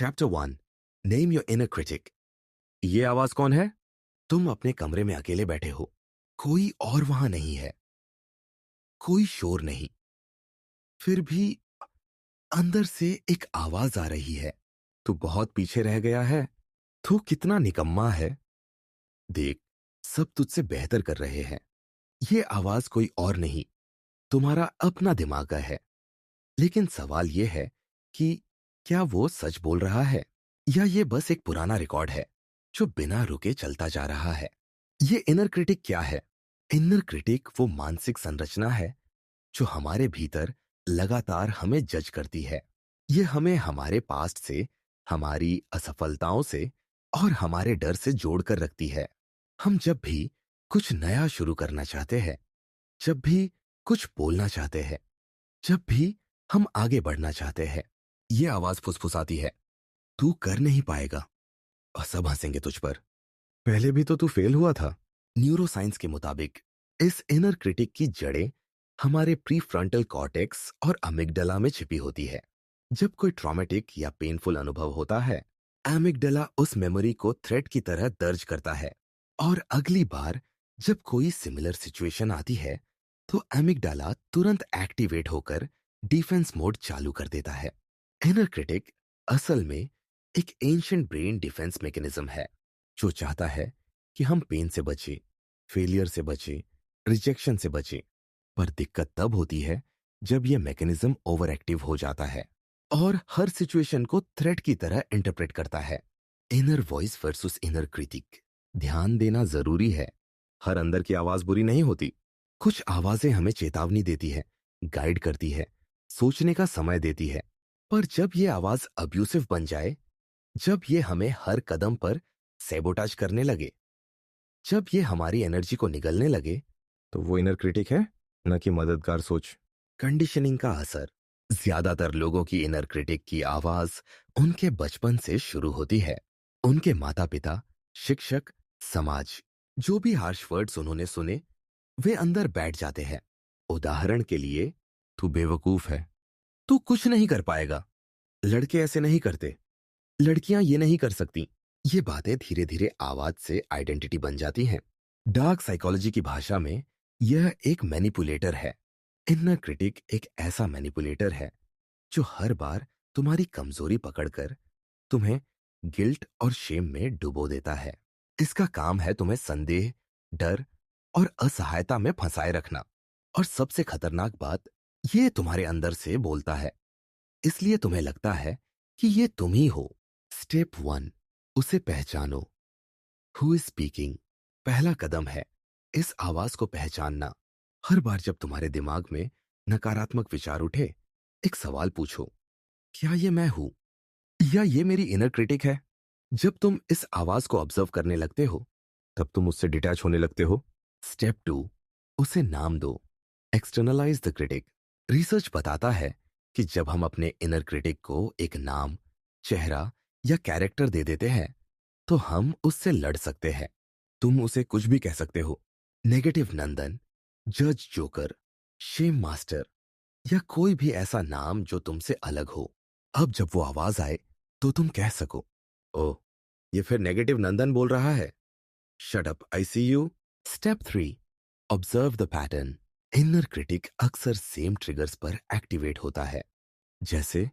Chapter 1 name your inner critic. ये आवाज कौन है? तुम अपने कमरे में अकेले बैठे हो, कोई और वहां नहीं है, कोई शोर नहीं, फिर भी अंदर से एक आवाज आ रही है, तू बहुत पीछे रह गया है, तू कितना निकम्मा है। देख, सब तुझसे बेहतर कर रहे हैं। ये आवाज कोई और नहीं, तुम्हारा अपना दिमाग का है। लेकिन सवाल यह है कि क्या वो सच बोल रहा है या ये बस एक पुराना रिकॉर्ड है जो बिना रुके चलता जा रहा है। ये इनर क्रिटिक क्या है? इनर क्रिटिक वो मानसिक संरचना है जो हमारे भीतर लगातार हमें जज करती है। ये हमें हमारे पास्ट से, हमारी असफलताओं से और हमारे डर से जोड़कर रखती है। हम जब भी कुछ नया शुरू करना चाहते हैं, जब भी कुछ बोलना चाहते हैं, जब भी हम आगे बढ़ना चाहते हैं, ये आवाज फुसफुसाती है, तू कर नहीं पाएगा और सब हंसेंगे तुझ पर। पहले भी तो तू फेल हुआ था। न्यूरोसाइंस के मुताबिक इस इनर क्रिटिक की जड़ें हमारे प्रीफ्रंटल कॉर्टेक्स और अमिगडला में छिपी होती है। जब कोई ट्रॉमेटिक या पेनफुल अनुभव होता है, एमिगडला उस मेमोरी को थ्रेट की तरह दर्ज करता है और अगली बार जब कोई सिमिलर सिचुएशन आती है तो एमिगडाला तुरंत एक्टिवेट होकर डिफेंस मोड चालू कर देता है। इनर क्रिटिक असल में एक एंशिएंट ब्रेन डिफेंस मैकेनिज्म है जो चाहता है कि हम पेन से बचें, फेलियर से बचें, रिजेक्शन से बचें। पर दिक्कत तब होती है जब यह मैकेनिज्म ओवर एक्टिव हो जाता है और हर सिचुएशन को थ्रेट की तरह इंटरप्रेट करता है। Inner voice versus inner critic. ध्यान देना जरूरी है। हर अंदर की आवाज बुरी नहीं होती। कुछ आवाजें हमें चेतावनी देती है, गाइड करती है, सोचने का समय देती है। पर जब ये आवाज अब्यूसिव बन जाए, जब ये हमें हर कदम पर सैबोटाज करने लगे, जब ये हमारी एनर्जी को निगलने लगे, तो वो इनर क्रिटिक है, न कि मददगार सोच। कंडीशनिंग का असर। ज्यादातर लोगों की इनर क्रिटिक की आवाज उनके बचपन से शुरू होती है। उनके माता पिता, शिक्षक, समाज, जो भी हार्श वर्ड्स उन्होंने सुने, वे अंदर बैठ जाते हैं। उदाहरण के लिए, तू बेवकूफ है, तू कुछ नहीं कर पाएगा, लड़के ऐसे नहीं करते, लड़कियां ये नहीं कर सकती। ये बातें धीरे धीरे आवाज से आइडेंटिटी बन जाती हैं। डार्क साइकोलॉजी की भाषा में यह एक मैनिपुलेटर है। इनर क्रिटिक एक ऐसा मैनिपुलेटर है जो हर बार तुम्हारी कमजोरी पकड़कर तुम्हें गिल्ट और शेम में डुबो देता है। इसका काम है तुम्हें संदेह, डर और असहायता में फंसाए रखना। और सबसे खतरनाक बात, ये तुम्हारे अंदर से बोलता है, इसलिए तुम्हें लगता है कि ये तुम ही हो। स्टेप 1, उसे पहचानो। Who is speaking? पहला कदम है इस आवाज को पहचानना। हर बार जब तुम्हारे दिमाग में नकारात्मक विचार उठे, एक सवाल पूछो, क्या ये मैं हूं या ये मेरी इनर क्रिटिक है? जब तुम इस आवाज को ऑब्जर्व करने लगते हो, तब तुम उससे डिटैच होने लगते हो। स्टेप 2, उसे नाम दो। Externalise the critic. रिसर्च बताता है कि जब हम अपने इनर क्रिटिक को एक नाम, चेहरा या कैरेक्टर दे देते हैं, तो हम उससे लड़ सकते हैं। तुम उसे कुछ भी कह सकते हो, नेगेटिव नंदन, जज जोकर, शेम मास्टर या कोई भी ऐसा नाम जो तुमसे अलग हो। अब जब वो आवाज आए तो तुम कह सको, ओह, ये फिर नेगेटिव नंदन बोल रहा है, shut up, I see you. Step 3, observe the pattern. Inner critic अक्सर सेम ट्रिगर्स पर एक्टिवेट होता है। जैसे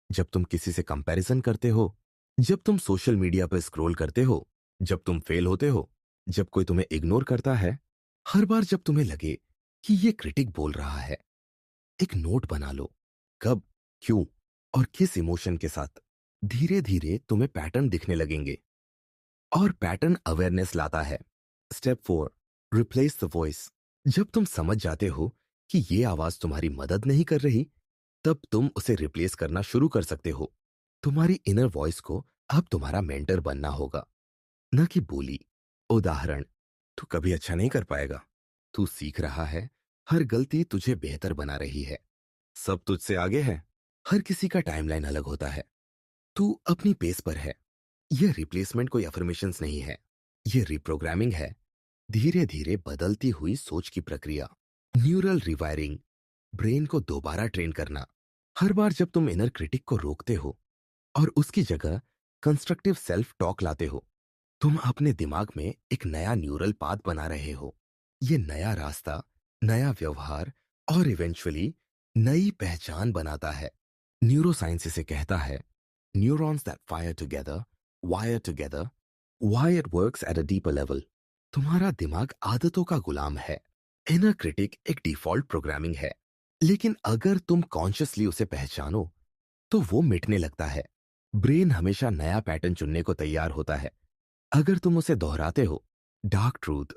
जब तुम किसी से कंपैरिजन करते हो, जब तुम सोशल मीडिया पर स्क्रॉल करते हो, जब तुम फेल होते हो, जब कोई तुम्हें इग्नोर करता है। हर बार जब तुम्हें लगे कि ये क्रिटिक बोल रहा है, एक नोट बना लो। कब, क्यों और किस इमोशन के साथ। धीरे धीरे तुम्हें पैटर्न दिखने लगेंगे और पैटर्न अवेयरनेस लाता है। Step 4, replace the voice. जब तुम समझ जाते हो कि ये आवाज तुम्हारी मदद नहीं कर रही, तब तुम उसे रिप्लेस करना शुरू कर सकते हो। तुम्हारी इनर वॉइस को अब तुम्हारा मेंटर बनना होगा, न कि बोली। उदाहरण, तू कभी अच्छा नहीं कर पाएगा, तू सीख रहा है, हर गलती तुझे बेहतर बना रही है, सब तुझसे आगे है। हर किसी का टाइमलाइन अलग होता है, तू अपनी पेस पर है। यह रिप्लेसमेंट कोई अफर्मेशंस नहीं है, यह रिप्रोग्रामिंग है। धीरे धीरे बदलती हुई सोच की प्रक्रिया। न्यूरल रिवायरिंग, ब्रेन को दोबारा ट्रेन करना। हर बार जब तुम इनर क्रिटिक को रोकते हो और उसकी जगह कंस्ट्रक्टिव सेल्फ टॉक लाते हो। तुम अपने दिमाग में एक नया न्यूरल पाथ बना रहे हो। ये नया रास्ता, नया व्यवहार और इवेंचुअली नई पहचान बनाता है। न्यूरोसाइंस इसे कहता है neurons that fire together, wire together, why it works at a deeper level. तुम्हारा दिमाग आदतों का गुलाम है। इनर क्रिटिक एक डिफॉल्ट प्रोग्रामिंग है, लेकिन अगर तुम कॉन्शियसली उसे पहचानो तो वो मिटने लगता है। ब्रेन हमेशा नया पैटर्न चुनने को तैयार होता है अगर तुम उसे दोहराते हो। डार्क ट्रूथ,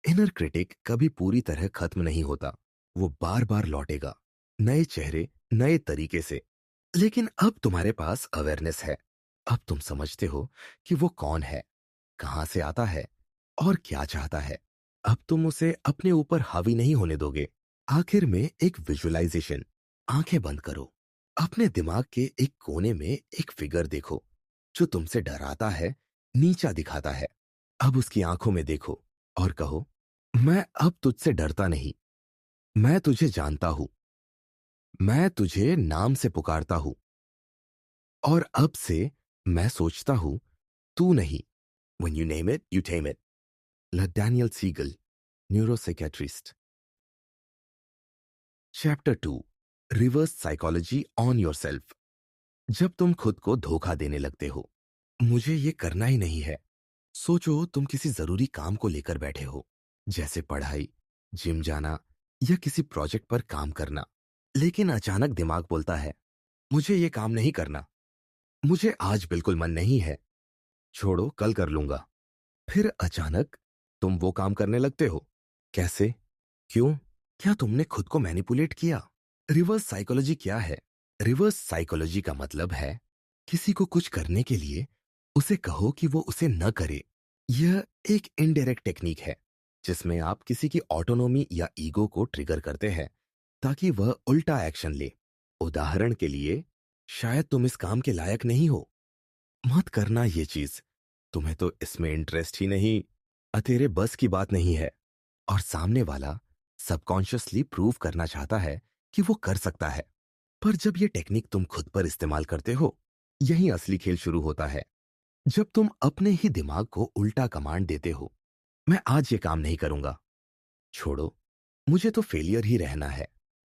इनर क्रिटिक कभी पूरी तरह खत्म नहीं होता। वो बार बार लौटेगा, नए चेहरे, नए तरीके से। लेकिन अब तुम्हारे पास अवेयरनेस है। अब तुम समझते हो कि वो कौन है, कहां से आता है और क्या चाहता है। अब तुम उसे अपने ऊपर हावी नहीं होने दोगे। आखिर में एक विजुअलाइजेशन। आंखें बंद करो। अपने दिमाग के एक कोने में एक फिगर देखो जो तुमसे डराता है, नीचा दिखाता है। अब उसकी आंखों में देखो और कहो, मैं अब तुझसे डरता नहीं, मैं तुझे जानता हूं, मैं तुझे नाम से पुकारता हूं और अब से मैं सोचता हूं, तू नहीं। When you name it, you tame it. La Daniel Siegel, neuropsychiatrist. Chapter 2, reverse psychology on yourself. जब तुम खुद को धोखा देने लगते हो, मुझे ये करना ही नहीं है। सोचो तुम किसी जरूरी काम को लेकर बैठे हो, जैसे पढ़ाई, जिम जाना या किसी प्रोजेक्ट पर काम करना। लेकिन अचानक दिमाग बोलता है, मुझे ये काम नहीं करना, मुझे आज बिल्कुल मन नहीं है, छोड़ो कल कर लूंगा। फिर अचानक तुम वो काम करने लगते हो। कैसे? क्यों? क्या तुमने खुद को मैनिपुलेट किया? रिवर्स साइकोलॉजी क्या है? रिवर्स साइकोलॉजी का मतलब है किसी को कुछ करने के लिए उसे कहो कि वो उसे न करे। यह एक इनडायरेक्ट टेक्निक है जिसमें आप किसी की ऑटोनॉमी या ईगो को ट्रिगर करते हैं ताकि वह उल्टा एक्शन ले। उदाहरण के लिए, शायद तुम इस काम के लायक नहीं हो, मत करना ये चीज, तुम्हें तो इसमें इंटरेस्ट ही नहीं, तेरे बस की बात नहीं है। और सामने वाला सबकॉन्शियसली प्रूव करना चाहता है कि वो कर सकता है। पर जब ये टेक्निक तुम खुद पर इस्तेमाल करते हो, यही असली खेल शुरू होता है। जब तुम अपने ही दिमाग को उल्टा कमांड देते हो, मैं आज ये काम नहीं करूंगा, छोड़ो, मुझे तो फेलियर ही रहना है,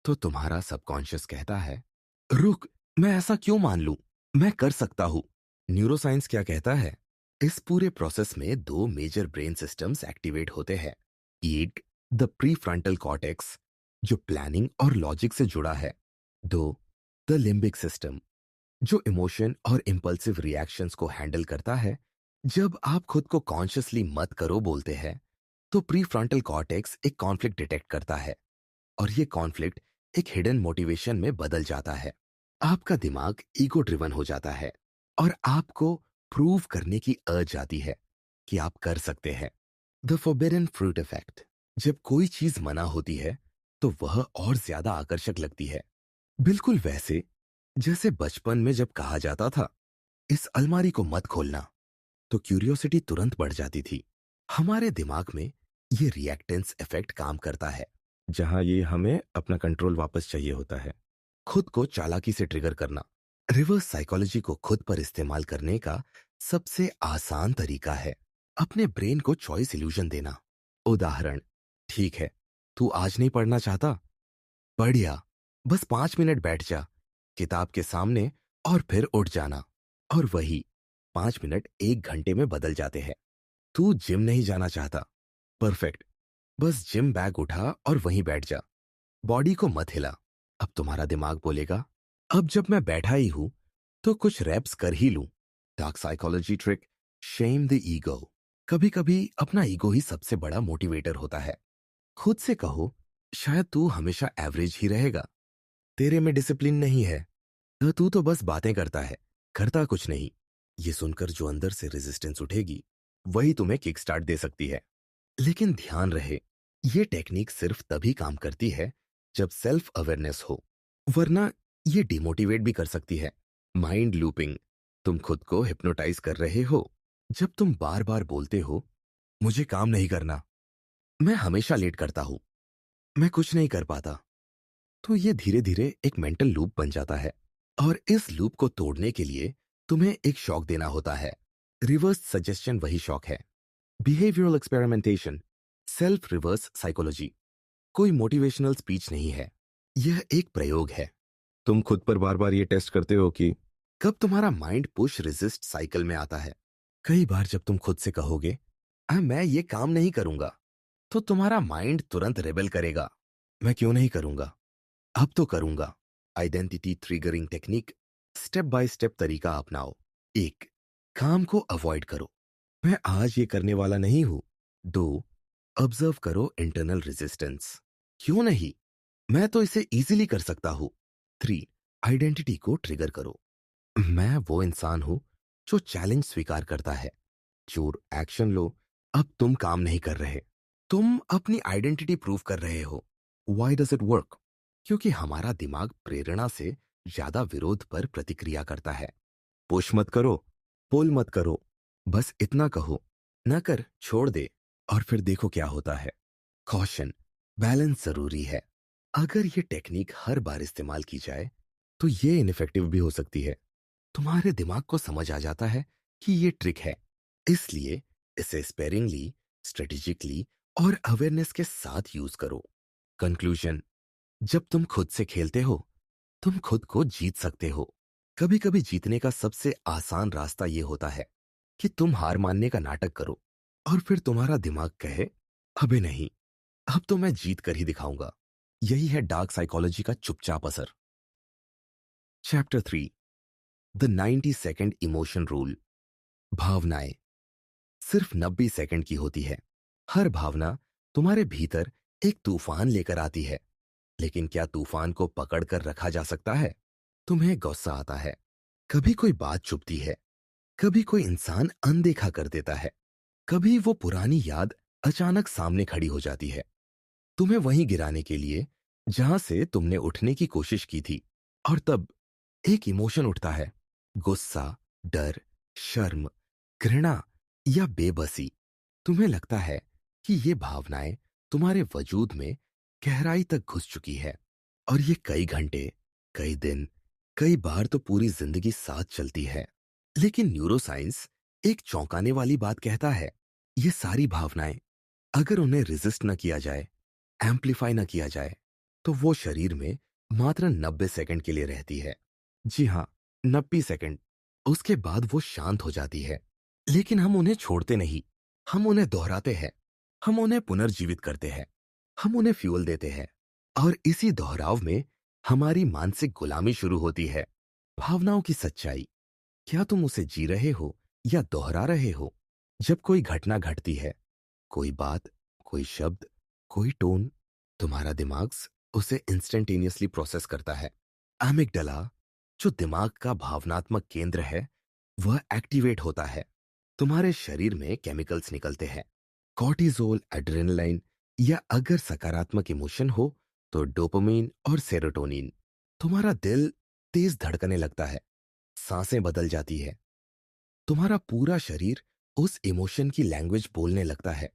तो तुम्हारा सबकॉन्शियस कहता है, रुक, मैं ऐसा क्यों मान लूं, मैं कर सकता हूं। न्यूरोसाइंस क्या कहता है? इस पूरे प्रोसेस में दो मेजर ब्रेन सिस्टम्स एक्टिवेट होते हैं। ईग, द प्रीफ्रंटल कॉर्टेक्स, जो प्लानिंग और लॉजिक से जुड़ा है। दो, द लिम्बिक सिस्टम, जो इमोशन और इंपल्सिव रिएक्शंस को हैंडल करता है। जब आप खुद को कॉन्शियसली मत करो बोलते हैं, तो प्रीफ्रंटल कॉर्टेक्स एक कॉन्फ्लिक्ट डिटेक्ट करता है और ये कॉन्फ्लिक्ट एक हिडन मोटिवेशन में बदल जाता है। आपका दिमाग ईगो ड्रिवन हो जाता है और आपको प्रूव करने की अर्ज आती है कि आप कर सकते हैं। द फॉरबिडन फ्रूट इफेक्ट, जब कोई चीज मना होती है तो वह और ज्यादा आकर्षक लगती है। बिल्कुल वैसे जैसे बचपन में जब कहा जाता था, इस अलमारी को मत खोलना, तो क्यूरियोसिटी तुरंत बढ़ जाती थी। हमारे दिमाग में ये रिएक्टेंस इफेक्ट काम करता है, जहां ये हमें अपना कंट्रोल वापस चाहिए होता है। खुद को चालाकी से ट्रिगर करना। रिवर्स साइकोलॉजी को खुद पर इस्तेमाल करने का सबसे आसान तरीका है अपने ब्रेन को चॉइस इल्यूजन देना। उदाहरण, ठीक है, तू आज नहीं पढ़ना चाहता, बढ़िया, बस 5 मिनट बैठ जा किताब के सामने और फिर उठ जाना। और वही 5 मिनट 1 घंटे में बदल जाते हैं। तू जिम नहीं जाना चाहता, परफेक्ट, बस जिम बैग उठा और वहीं बैठ जा, बॉडी को मत हिला। अब तुम्हारा दिमाग बोलेगा, अब जब मैं बैठा ही हूं तो कुछ रैप्स कर ही लूं। Dark psychology trick, shame the ego. कभी कभी अपना ईगो ही सबसे बड़ा मोटिवेटर होता है। खुद से कहो, शायद तू हमेशा एवरेज ही रहेगा, तेरे में डिसिप्लिन नहीं है, तो तू तो बस बातें करता है, करता कुछ नहीं। ये सुनकर जो अंदर से रेजिस्टेंस उठेगी, वही तुम्हें किक स्टार्ट दे सकती है। लेकिन ध्यान रहे, ये टेक्निक सिर्फ तभी काम करती है जब सेल्फ अवेयरनेस हो, वरना ये डिमोटिवेट भी कर सकती है। माइंड लूपिंग, तुम खुद को हिप्नोटाइज कर रहे हो। जब तुम बार बार बोलते हो, मुझे काम नहीं करना, मैं हमेशा लेट करता हूं, मैं कुछ नहीं कर पाता, तो ये धीरे धीरे एक मेंटल लूप बन जाता है। और इस लूप को तोड़ने के लिए तुम्हें एक शौक देना होता है। रिवर्स सजेशन वही शौक है। Behavioural experimentation, self reverse psychology कोई मोटिवेशनल स्पीच नहीं है। यह एक प्रयोग है। तुम खुद पर बार बार ये टेस्ट करते हो कि कब तुम्हारा माइंड पुश रेजिस्ट साइकिल में आता है। कई बार जब तुम खुद से कहोगे मैं ये काम नहीं करूंगा, तो तुम्हारा माइंड तुरंत रेबेल करेगा। मैं क्यों नहीं करूंगा, अब तो करूंगा। Identity triggering technique, step by step तरीका अपनाओ। एक, काम को अवॉइड करो। मैं आज ये करने वाला नहीं हूं। दो, ऑब्जर्व करो इंटरनल रेजिस्टेंस। क्यों नहीं, मैं तो इसे इजीली कर सकता हूं। थ्री, आइडेंटिटी को ट्रिगर करो। मैं वो इंसान हूं जो चैलेंज स्वीकार करता है। चोर एक्शन लो। अब तुम काम नहीं कर रहे, तुम अपनी आइडेंटिटी प्रूव कर रहे हो। Why does it work? क्योंकि हमारा दिमाग प्रेरणा से ज्यादा विरोध पर प्रतिक्रिया करता है। पुश मत करो, पुल मत करो, बस इतना कहो, न कर, छोड़ दे, और फिर देखो क्या होता है। कॉशन, बैलेंस जरूरी है। अगर ये टेक्निक हर बार इस्तेमाल की जाए तो ये इनफेक्टिव भी हो सकती है। तुम्हारे दिमाग को समझ आ जाता है कि ये ट्रिक है, इसलिए इसे स्पेरिंगली, स्ट्रेटेजिकली और अवेयरनेस के साथ यूज करो। कंक्लूजन, जब तुम खुद से खेलते हो तुम खुद को जीत सकते हो। कभी कभी जीतने का सबसे आसान रास्ता ये होता है कि तुम हार मानने का नाटक करो और फिर तुम्हारा दिमाग कहे अबे नहीं, अब तो मैं जीत कर ही दिखाऊंगा। यही है डार्क साइकोलॉजी का चुपचाप असर। Chapter 3, the 90 second emotion rule. भावनाएं सिर्फ 90 सेकंड की होती है। हर भावना तुम्हारे भीतर एक तूफान लेकर आती है, लेकिन क्या तूफान को पकड़कर रखा जा सकता है? तुम्हें गुस्सा आता है, कभी कोई बात चुभती है, कभी कोई इंसान अनदेखा कर देता है, कभी वो पुरानी याद अचानक सामने खड़ी हो जाती है, तुम्हें वहीं गिराने के लिए जहां से तुमने उठने की कोशिश की थी। और तब एक इमोशन उठता है, गुस्सा, डर, शर्म, घृणा या बेबसी। तुम्हें लगता है कि ये भावनाएं तुम्हारे वजूद में गहराई तक घुस चुकी है और ये कई घंटे, कई दिन, कई बार तो पूरी जिंदगी साथ चलती है। लेकिन न्यूरोसाइंस एक चौंकाने वाली बात कहता है, ये सारी भावनाएं अगर उन्हें रेजिस्ट न किया जाए, एम्पलीफाई न किया जाए, तो वो शरीर में मात्र 90 सेकंड के लिए रहती है। जी हाँ, 90 सेकंड। उसके बाद वो शांत हो जाती है। लेकिन हम उन्हें छोड़ते नहीं, हम उन्हें दोहराते हैं, हम उन्हें पुनर्जीवित करते हैं, हम उन्हें फ्यूल देते हैं। और इसी दोहराव में हमारी मानसिक गुलामी शुरू होती है। भावनाओं की सच्चाई, क्या तुम उसे जी रहे हो या दोहरा रहे हो? जब कोई घटना घटती है, कोई बात, कोई शब्द, कोई टोन, तुम्हारा दिमाग उसे इंस्टेंटेनियसली प्रोसेस करता है। एमिगडाला, जो दिमाग का भावनात्मक केंद्र है, वह एक्टिवेट होता है। तुम्हारे शरीर में केमिकल्स निकलते हैं, कॉर्टिजोल, एड्रेनलाइन, या अगर सकारात्मक इमोशन हो तो डोपामिन और सेरोटोनिन। तुम्हारा दिल तेज धड़कने लगता है, सांसें बदल जाती है, तुम्हारा पूरा शरीर उस इमोशन की लैंग्वेज बोलने लगता है।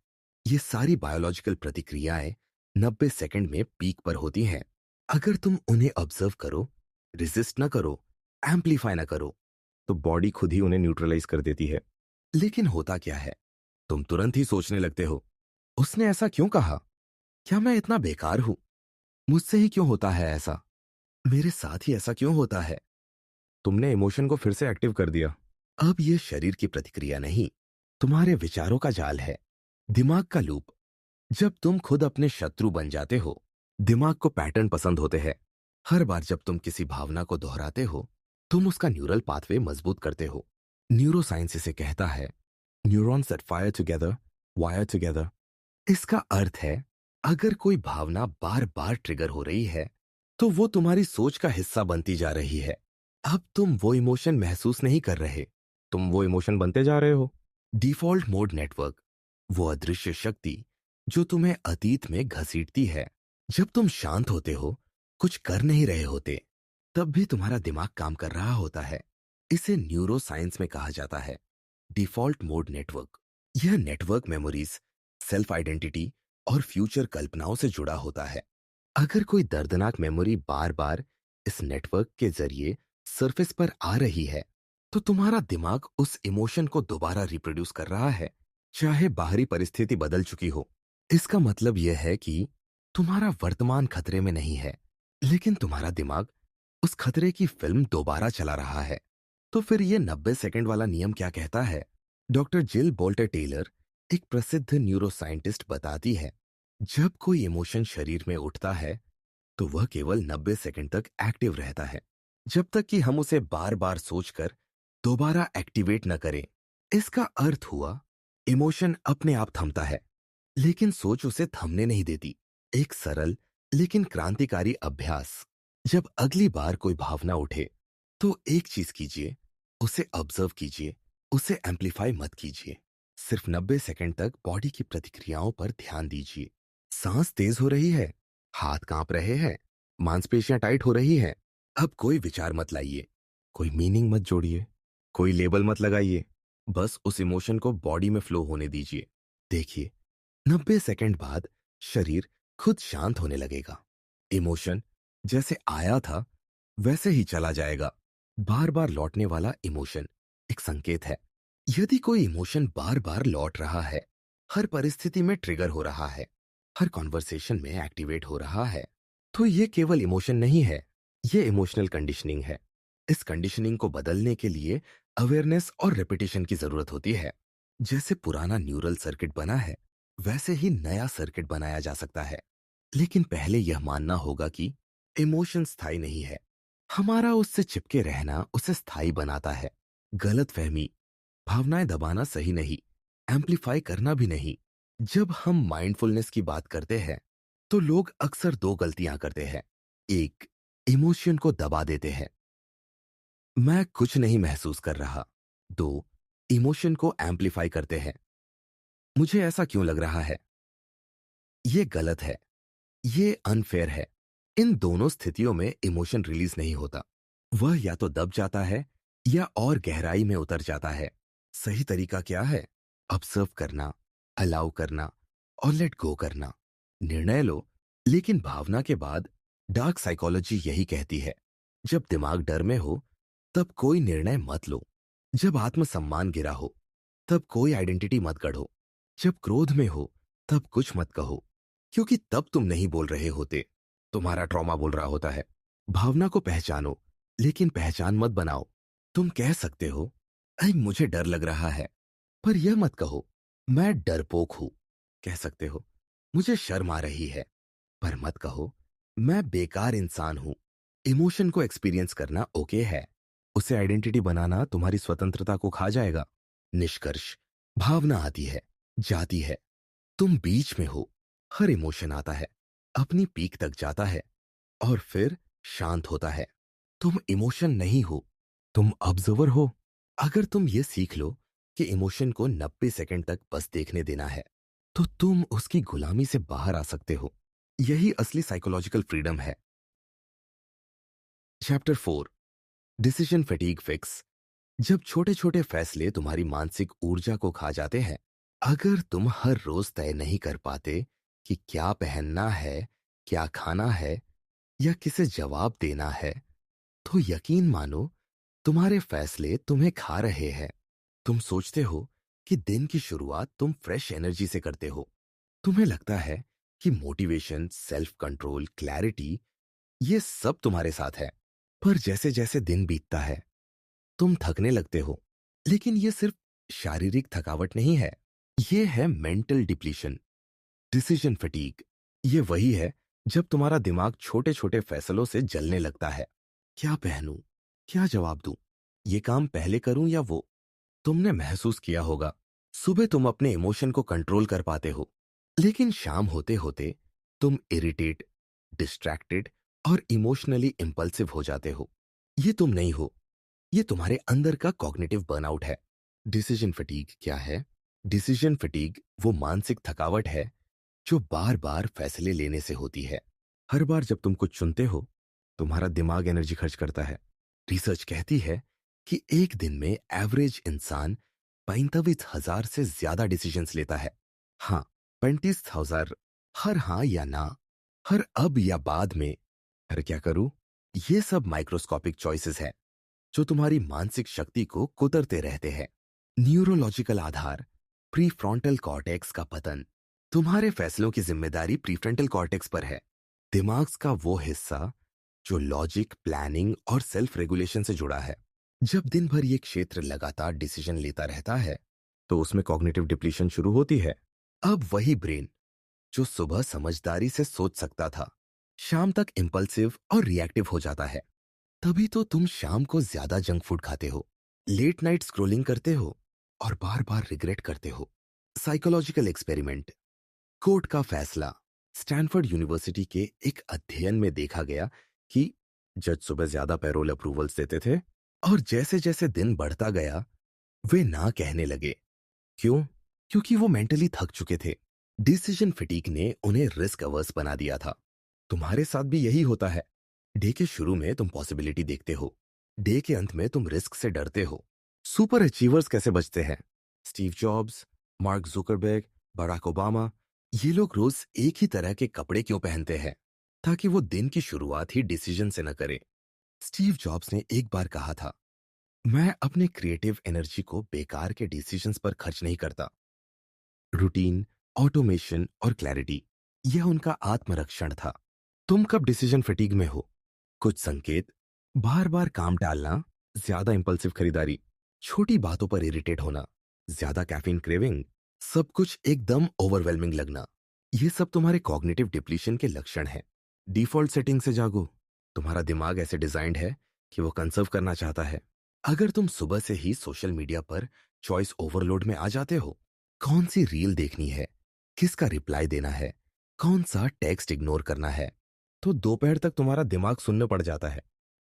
ये सारी बायोलॉजिकल प्रतिक्रियाएं 90 सेकंड में पीक पर होती हैं। अगर तुम उन्हें ऑब्जर्व करो, रिजिस्ट ना करो, एम्पलीफाई ना करो, तो बॉडी खुद ही उन्हें न्यूट्रलाइज कर देती है। लेकिन होता क्या है, तुम तुरंत ही सोचने लगते हो, उसने ऐसा क्यों कहा? क्या मैं इतना बेकार हूं? मुझसे ही क्यों होता है ऐसा? मेरे साथ ही ऐसा क्यों होता है? तुमने इमोशन को फिर से एक्टिव कर दिया। अब ये शरीर की प्रतिक्रिया नहीं, तुम्हारे विचारों का जाल है, दिमाग का लूप। जब तुम खुद अपने शत्रु बन जाते हो, दिमाग को पैटर्न पसंद होते हैं। हर बार जब तुम किसी भावना को दोहराते हो, तुम उसका न्यूरल पाथवे मजबूत करते हो। न्यूरोसाइंस इसे कहता है neurons that fire together wire together. इसका अर्थ है, अगर कोई भावना बार बार ट्रिगर हो रही है, तो वो तुम्हारी सोच का हिस्सा बनती जा रही है। अब तुम वो इमोशन महसूस नहीं कर रहे, तुम वो इमोशन बनते जा रहे हो। डिफॉल्ट मोड नेटवर्क, वो अदृश्य शक्ति जो तुम्हें अतीत में घसीटती है। जब तुम शांत होते हो, कुछ कर नहीं रहे होते, तब भी तुम्हारा दिमाग काम कर रहा होता है। इसे न्यूरो साइंस में कहा जाता है डिफॉल्ट मोड नेटवर्क। यह नेटवर्क मेमोरीज, सेल्फ आइडेंटिटी और फ्यूचर कल्पनाओं से जुड़ा होता है। अगर कोई दर्दनाक मेमोरी बार बार इस नेटवर्क के जरिए सरफेस पर आ रही है, तो तुम्हारा दिमाग उस इमोशन को दोबारा रिप्रोड्यूस कर रहा है, चाहे बाहरी परिस्थिति बदल चुकी हो। इसका मतलब यह है कि तुम्हारा वर्तमान खतरे में नहीं है, लेकिन तुम्हारा दिमाग उस खतरे की फिल्म दोबारा चला रहा है। तो फिर ये 90 सेकंड वाला नियम क्या कहता है? डॉक्टर जिल बोल्टर टेलर, एक प्रसिद्ध न्यूरोसाइंटिस्ट, बताती है, जब कोई इमोशन शरीर में उठता है तो वह केवल 90 सेकंड तक एक्टिव रहता है, जब तक कि हम उसे बार बार सोचकर दोबारा एक्टिवेट न करें। इसका अर्थ हुआ, इमोशन अपने आप थमता है, लेकिन सोच उसे थमने नहीं देती। एक सरल लेकिन क्रांतिकारी अभ्यास: जब अगली बार कोई भावना उठे तो एक चीज कीजिए, उसे ऑब्जर्व कीजिए, उसे एम्पलीफाई मत कीजिए। सिर्फ 90 सेकंड तक बॉडी की प्रतिक्रियाओं पर ध्यान दीजिए। सांस तेज हो रही है, हाथ कांप रहे हैं, मांसपेशियां टाइट हो रही हैं। अब कोई विचार मत लाइए, कोई मीनिंग मत जोड़िए, कोई लेबल मत लगाइए। बस उस इमोशन को बॉडी में फ्लो होने दीजिए। देखिए, 90 सेकंड बाद शरीर खुद शांत होने लगेगा। इमोशन जैसे आया था वैसे ही चला जाएगा। बार बार लौटने वाला इमोशन एक संकेत है। यदि कोई इमोशन बार बार लौट रहा है, हर परिस्थिति में ट्रिगर हो रहा है, हर कॉन्वर्सेशन में एक्टिवेट हो रहा है, तो ये केवल इमोशन नहीं है, ये इमोशनल कंडीशनिंग है। इस कंडीशनिंग को बदलने के लिए अवेयरनेस और रेपिटेशन की जरूरत होती है। जैसे पुराना न्यूरल सर्किट बना है, वैसे ही नया सर्किट बनाया जा सकता है। लेकिन पहले यह मानना होगा कि इमोशन स्थायी नहीं है। हमारा उससे चिपके रहना उसे स्थायी बनाता है। गलत फहमी: भावनाएं दबाना सही नहीं, एम्पलीफाई करना भी नहीं। जब हम माइंडफुलनेस की बात करते हैं तो लोग अक्सर दो गलतियां करते हैं। एक, इमोशन को दबा देते हैं, मैं कुछ नहीं महसूस कर रहा। दो, इमोशन को एम्पलीफाई करते हैं, मुझे ऐसा क्यों लग रहा है। ये गलत है, ये अनफेयर है। इन दोनों स्थितियों में इमोशन रिलीज नहीं होता। वह या तो दब जाता है या और गहराई में उतर जाता है। सही तरीका क्या है? ऑब्जर्व करना, अलाउ करना और लेट गो करना। निर्णय लो, लेकिन भावना के बाद। डार्क साइकोलॉजी यही कहती है, जब दिमाग डर में हो तब कोई निर्णय मत लो। जब आत्मसम्मान गिरा हो तब कोई आइडेंटिटी मत गढ़ो। जब क्रोध में हो तब कुछ मत कहो, क्योंकि तब तुम नहीं बोल रहे होते, तुम्हारा ट्रॉमा बोल रहा होता है। भावना को पहचानो, लेकिन पहचान मत बनाओ। तुम कह सकते हो, अरे मुझे डर लग रहा है, पर यह मत कहो, मैं डरपोक हूं। कह सकते हो, मुझे शर्म आ रही है, पर मत कहो, मैं बेकार इंसान हूं। इमोशन को एक्सपीरियंस करना ओके है, उसे आइडेंटिटी बनाना तुम्हारी स्वतंत्रता को खा जाएगा। निष्कर्ष: भावना आती है, जाती है, तुम बीच में हो। हर इमोशन आता है, अपनी पीक तक जाता है और फिर शांत होता है। तुम इमोशन नहीं हो, तुम ऑब्जर्वर हो। अगर तुम ये सीख लो कि इमोशन को 90 सेकंड तक बस देखने देना है, तो तुम उसकी गुलामी से बाहर आ सकते हो। यही असली साइकोलॉजिकल फ्रीडम है। Chapter 4: decision fatigue fix. जब छोटे छोटे फैसले तुम्हारी मानसिक ऊर्जा को खा जाते हैं, अगर तुम हर रोज तय नहीं कर पाते कि क्या पहनना है, क्या खाना है या किसे जवाब देना है, तो यकीन मानो, तुम्हारे फैसले तुम्हें खा रहे हैं। तुम सोचते हो कि दिन की शुरुआत तुम फ्रेश एनर्जी से करते हो। तुम्हें लगता है कि मोटिवेशन, सेल्फ कंट्रोल, क्लैरिटी, ये सब तुम्हारे साथ है। पर जैसे जैसे दिन बीतता है, तुम थकने लगते हो। लेकिन ये सिर्फ शारीरिक थकावट नहीं है, ये है मेंटल डिप्लीशन, डिसीजन फटीग। ये वही है जब तुम्हारा दिमाग छोटे छोटे फैसलों से जलने लगता है। क्या पहनूं, क्या जवाब दूं, ये काम पहले करूं या वो। तुमने महसूस किया होगा, सुबह तुम अपने इमोशन को कंट्रोल कर पाते हो, लेकिन शाम होते होते तुम इरिटेट, डिस्ट्रैक्टेड और इमोशनली इंपल्सिव हो जाते हो। ये तुम नहीं हो, ये तुम्हारे अंदर का कॉग्निटिव बर्नआउट है। डिसीजन फटीग क्या है? डिसीजन फटीग वो मानसिक थकावट है जो बार बार फैसले लेने से होती है। हर बार जब तुम कुछ चुनते हो, तुम्हारा दिमाग एनर्जी खर्च करता है। रिसर्च कहती है कि एक दिन में एवरेज इंसान 45,000 से ज्यादा डिसीजंस लेता है। हाँ, 35,000। हर हाँ या ना, हर अब या बाद में, हर क्या करूं, ये सब माइक्रोस्कोपिक चॉइसेस है। जो तुम्हारी मानसिक शक्ति को कुतरते रहते हैं। न्यूरोलॉजिकल आधार, प्रीफ्रंटल कॉर्टेक्स का पतन। तुम्हारे फैसलों की जिम्मेदारी प्रीफ्रंटल कॉर्टेक्स पर है, दिमाग का वो हिस्सा जो लॉजिक, प्लानिंग और सेल्फ रेगुलेशन से जुड़ा है। जब दिन भर ये क्षेत्र लगातार डिसीजन लेता रहता है, तो उसमें कॉग्निटिव डिप्लीशन शुरू होती है। अब वही ब्रेन जो सुबह समझदारी से सोच सकता था, शाम तक इम्पल्सिव और रिएक्टिव हो जाता है। तभी तो तुम शाम को ज्यादा जंक फूड खाते हो, लेट नाइट स्क्रोलिंग करते हो और बार बार रिग्रेट करते हो। साइकोलॉजिकल एक्सपेरिमेंट, कोर्ट का फैसला। स्टैनफोर्ड यूनिवर्सिटी के एक अध्ययन में देखा गया कि जज सुबह ज्यादा पैरोल अप्रूवल्स देते थे, और जैसे जैसे दिन बढ़ता गया वे ना कहने लगे। क्यों? क्योंकि वो मेंटली थक चुके थे। डिसीजन फिटीक ने उन्हें रिस्क अवर्स बना दिया था। तुम्हारे साथ भी यही होता है। डे के शुरू में तुम पॉसिबिलिटी देखते हो, डे के अंत में तुम रिस्क से डरते हो। सुपर अचीवर्स कैसे बचते हैं? Steve Jobs, Mark Zuckerberg, Barack Obama, ये लोग रोज एक ही तरह के कपड़े क्यों पहनते हैं? ताकि वो दिन की शुरुआत ही डिसीजन से न करे। स्टीव जॉब्स ने एक बार कहा था, मैं अपने क्रिएटिव एनर्जी को बेकार के डिसीजंस पर खर्च नहीं करता। रूटीन, ऑटोमेशन और क्लैरिटी, यह उनका आत्मरक्षण था। तुम कब डिसीजन फटीग में हो? कुछ संकेत: बार बार काम टालना, ज्यादा इंपल्सिव खरीदारी, छोटी बातों पर इरिटेट होना, ज्यादा कैफीन क्रेविंग, सब कुछ एकदम ओवरवेलमिंग लगना। ये सब तुम्हारे कॉग्निटिव डिप्लीशन के लक्षण हैं। डिफॉल्ट सेटिंग से जागो। तुम्हारा दिमाग ऐसे डिजाइंड है कि वो कंजर्व करना चाहता है। अगर तुम सुबह से ही सोशल मीडिया पर चॉइस ओवरलोड में आ जाते हो, कौन सी रील देखनी है, किसका रिप्लाई देना है, कौन सा टेक्स्ट इग्नोर करना है, तो दोपहर तक तुम्हारा दिमाग सुन्न पड़ जाता है।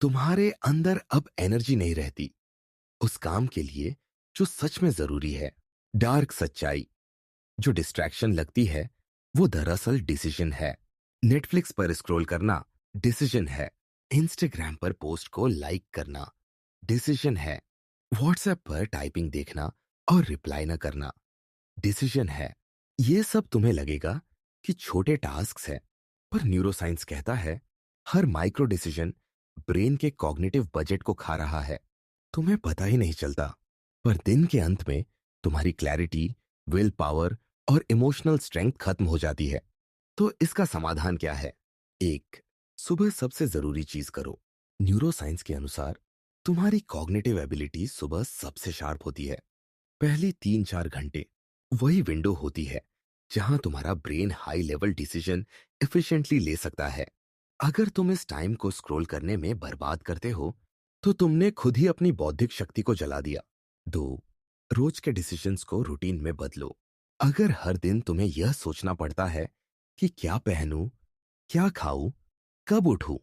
तुम्हारे अंदर अब एनर्जी नहीं रहती उस काम के लिए जो सच में जरूरी है। डार्क सच्चाई, जो डिस्ट्रैक्शन लगती है वो दरअसल डिसीजन है। नेटफ्लिक्स पर स्क्रॉल करना डिसीजन है। इंस्टाग्राम पर पोस्ट को लाइक करना डिसीजन है। व्हाट्सएप पर टाइपिंग देखना और रिप्लाई न करना डिसीजन है। ये सब तुम्हें लगेगा कि छोटे टास्क्स हैं, पर न्यूरोसाइंस कहता है हर माइक्रो डिसीजन ब्रेन के कॉग्निटिव बजट को खा रहा है। तुम्हें पता ही नहीं चलता, पर दिन के अंत में तुम्हारी क्लैरिटी, विल पावर और इमोशनल स्ट्रेंथ खत्म हो जाती है। तो इसका समाधान क्या है? एक, सुबह सबसे जरूरी चीज करो। न्यूरोसाइंस के अनुसार तुम्हारी कॉग्निटिव एबिलिटी सुबह सबसे शार्प होती है। पहली 3-4 घंटे वही विंडो होती है जहां तुम्हारा brain high level decision efficiently ले सकता है। अगर तुम इस टाइम को स्क्रॉल करने में बर्बाद करते हो, तो तुमने खुद ही अपनी बौद्धिक शक्ति को जला दिया। दो, रोज के डिसीजंस को रूटीन में बदलो। अगर हर दिन तुम्हें यह सोचना पड़ता है कि क्या पहनूं, क्या खाऊं, कब उठूं,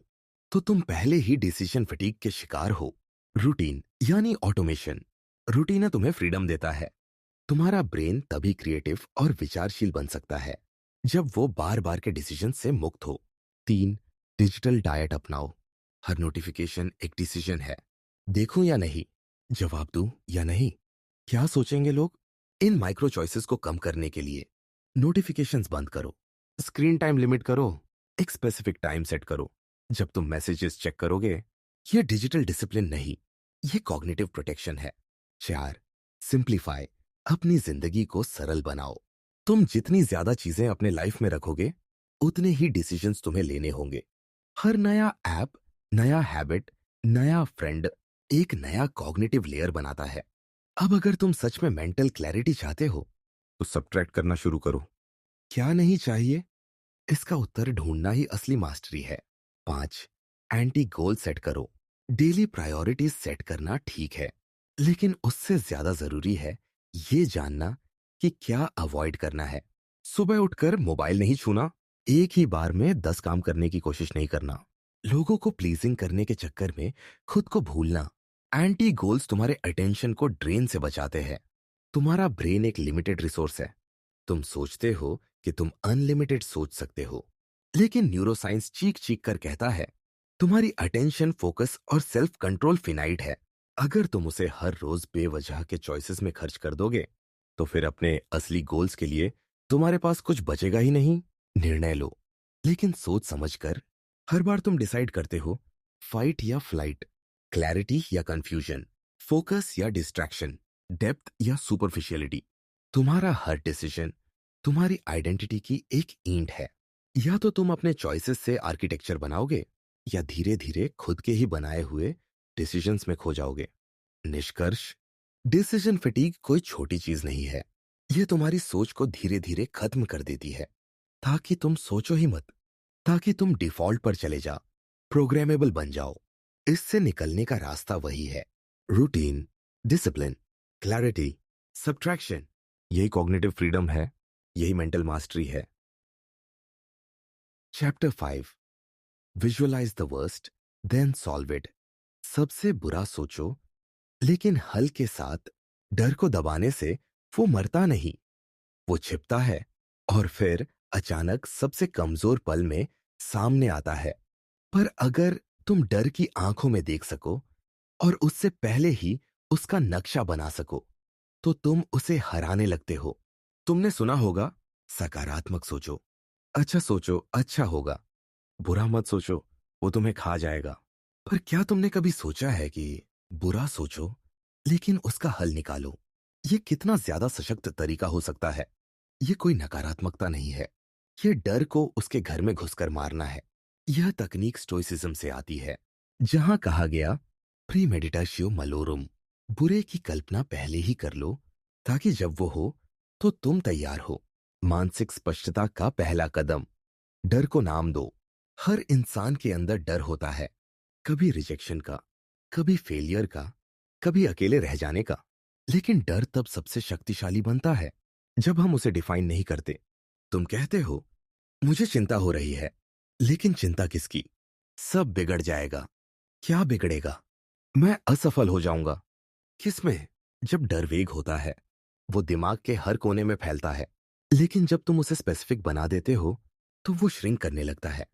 तो तुम पहले ही डिसीजन फटीग के शिकार हो। रूटीन यानी ऑटोमेशन। रूटीन तुम्हें फ्रीडम देता है। तुम्हारा ब्रेन तभी क्रिएटिव और विचारशील बन सकता है जब वो बार बार के डिसीजन से मुक्त हो। तीन, डिजिटल डाइट अपनाओ। हर नोटिफिकेशन एक डिसीजन है। देखूं या नहीं, जवाब दूं या नहीं, क्या सोचेंगे लोग? इन माइक्रो चॉइसेस को कम करने के लिए नोटिफिकेशंस बंद करो, स्क्रीन टाइम लिमिट करो, एक स्पेसिफिक टाइम सेट करो जब तुम मैसेजेस चेक करोगे। ये डिजिटल डिसिप्लिन नहीं, ये कॉग्निटिव प्रोटेक्शन है। चार, सिंप्लीफाई। अपनी जिंदगी को सरल बनाओ। तुम जितनी ज्यादा चीजें अपने लाइफ में रखोगे, उतने ही डिसीजंस तुम्हें लेने होंगे। हर नया ऐप, नया हैबिट, नया फ्रेंड एक नया कॉग्निटिव लेयर बनाता है। अब अगर तुम सच में मेंटल क्लैरिटी चाहते हो, तो सब्ट्रैक्ट करना शुरू करो। क्या नहीं चाहिए, इसका उत्तर ढूंढना ही असली मास्टरी है। पांच, एंटी गोल सेट करो। डेली प्रायोरिटीज सेट करना ठीक है, लेकिन उससे ज्यादा जरूरी है ये जानना कि क्या अवॉइड करना है। सुबह उठकर मोबाइल नहीं छूना, एक ही बार में 10 काम करने की कोशिश नहीं करना, लोगों को प्लीजिंग करने के चक्कर में खुद को भूलना। एंटी गोल्स तुम्हारे अटेंशन को ड्रेन से बचाते हैं। तुम्हारा ब्रेन एक लिमिटेड रिसोर्स है। तुम सोचते हो कि तुम अनलिमिटेड सोच सकते हो, लेकिन न्यूरोसाइंस चीख चीख कर कहता है तुम्हारी अटेंशन, फोकस और सेल्फ कंट्रोल फिनाइट है। अगर तुम उसे हर रोज बेवजह के चॉइसेस में खर्च कर दोगे, तो फिर अपने असली गोल्स के लिए तुम्हारे पास कुछ बचेगा ही नहीं। निर्णय लो, लेकिन सोच समझकर। हर बार तुम डिसाइड करते हो फाइट या फ्लाइट, क्लैरिटी या कंफ्यूजन, फोकस या डिस्ट्रैक्शन, डेप्थ या सुपरफिशियलिटी। तुम्हारा हर डिसीजन तुम्हारी आइडेंटिटी की एक ईंट है। या तो तुम अपने चॉइसेस से आर्किटेक्चर बनाओगे या धीरे धीरे खुद के ही बनाए हुए डिसीजंस में खो जाओगे। निष्कर्ष, डिसीजन फटीग कोई छोटी चीज नहीं है। यह तुम्हारी सोच को धीरे धीरे खत्म कर देती है, ताकि तुम सोचो ही मत, ताकि तुम डिफॉल्ट पर चले जाओ, प्रोग्रामेबल बन जाओ। इससे निकलने का रास्ता वही है, रूटीन, डिसिप्लिन, क्लैरिटी, सब्ट्रैक्शन। यही कॉग्निटिव फ्रीडम है, यही मेंटल मास्टरी है। Chapter 5, visualise the worst then solve it. सबसे बुरा सोचो, लेकिन हल के साथ। डर को दबाने से वो मरता नहीं, वो छिपता है और फिर अचानक सबसे कमजोर पल में सामने आता है। पर अगर तुम डर की आंखों में देख सको और उससे पहले ही उसका नक्शा बना सको, तो तुम उसे हराने लगते हो। तुमने सुना होगा, सकारात्मक सोचो, अच्छा सोचो, अच्छा होगा। बुरा मत सोचो, वो तुम्हें खा जाएगा। पर क्या तुमने कभी सोचा है कि बुरा सोचो लेकिन उसका हल निकालो, ये कितना ज्यादा सशक्त तरीका हो सकता है। ये कोई नकारात्मकता नहीं है, ये डर को उसके घर में घुसकर मारना है। यह तकनीक स्टोइसिज्म से आती है, जहां कहा गया, प्रीमेडिटाशियो मलोरुम, बुरे की कल्पना पहले ही कर लो, ताकि जब वो हो तो तुम तैयार हो। मानसिक स्पष्टता का पहला कदम, डर को नाम दो। हर इंसान के अंदर डर होता है, कभी रिजेक्शन का, कभी फेलियर का, कभी अकेले रह जाने का। लेकिन डर तब सबसे शक्तिशाली बनता है जब हम उसे डिफाइन नहीं करते। तुम कहते हो, मुझे चिंता हो रही है, लेकिन चिंता किसकी? सब बिगड़ जाएगा। क्या बिगड़ेगा? मैं असफल हो जाऊंगा। किसमें? जब डर वेग होता है, वो दिमाग के हर कोने में फैलता है, लेकिन जब तुम उसे स्पेसिफिक बना देते हो तो वो श्रिंक करने लगता है।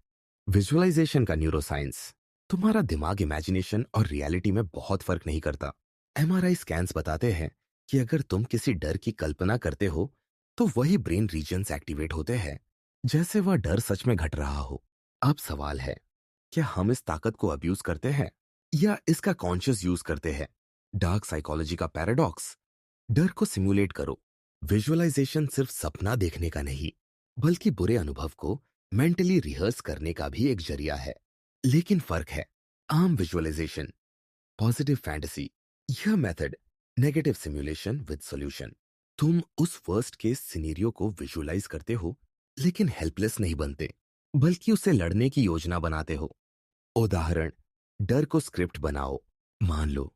विजुअलाइजेशन का न्यूरोसाइंस, तुम्हारा दिमाग इमेजिनेशन और रियलिटी में बहुत फर्क नहीं करता। एमआरआई स्कैन्स बताते हैं कि अगर तुम किसी डर की कल्पना करते हो तो वही ब्रेन रीजन्स एक्टिवेट होते हैं जैसे वह डर सच में घट रहा हो। अब सवाल है, क्या हम इस ताकत को अब्यूज करते हैं या इसका कॉन्शियस यूज करते हैं? डार्क साइकोलॉजी का पैराडॉक्स। डर को सिमुलेट करो। विजुअलाइजेशन सिर्फ सपना देखने का नहीं, बल्कि बुरे अनुभव को मेंटली रिहर्स करने का भी एक जरिया है। लेकिन फर्क है, आम विजुअलाइजेशन, पॉजिटिव फैंटेसी, यह method, negative simulation with solution. तुम उस वर्स्ट केस सिनेरियो को विजुअलाइज करते हो, लेकिन हेल्पलेस नहीं बनते, बल्कि उसे लड़ने की योजना बनाते हो। उदाहरण, डर को स्क्रिप्ट बनाओ। मान लो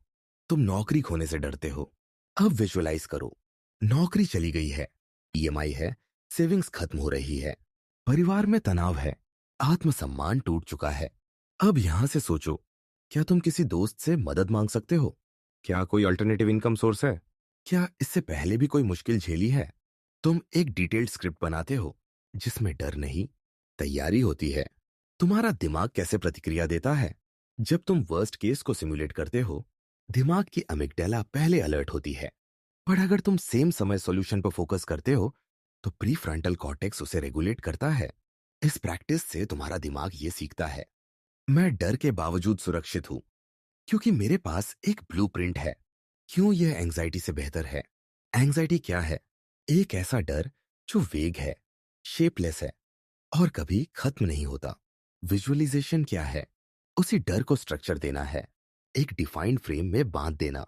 तुम नौकरी खोने से डरते हो। अब विजुअलाइज करो, नौकरी चली गई है, ईएमआई है, सेविंग्स खत्म हो रही है, परिवार में तनाव है, आत्मसम्मान टूट चुका है। अब यहां से सोचो, क्या तुम किसी दोस्त से मदद मांग सकते हो? क्या कोई अल्टरनेटिव इनकम सोर्स है? क्या इससे पहले भी कोई मुश्किल झेली है? तुम एक डिटेल्ड स्क्रिप्ट बनाते हो जिसमें डर नहीं, तैयारी होती है। तुम्हारा दिमाग कैसे प्रतिक्रिया देता है? जब तुम वर्स्ट केस को सिमुलेट करते हो, दिमाग की अमिगडाला पहले अलर्ट होती है। पर अगर तुम सेम समय सॉल्यूशन पर फोकस करते हो, तो प्री फ्रंटल कॉर्टेक्स उसे रेगुलेट करता है। इस प्रैक्टिस से तुम्हारा दिमाग ये सीखता है, मैं डर के बावजूद सुरक्षित हूं, क्योंकि मेरे पास एक ब्लूप्रिंट है। क्यों यह एंजाइटी से बेहतर है? एंजाइटी क्या है? एक ऐसा डर जो वेग है, शेपलेस है और कभी खत्म नहीं होता। विजुअलाइजेशन क्या है? उसी डर को स्ट्रक्चर देना है, एक डिफाइंड फ्रेम में बांध देना,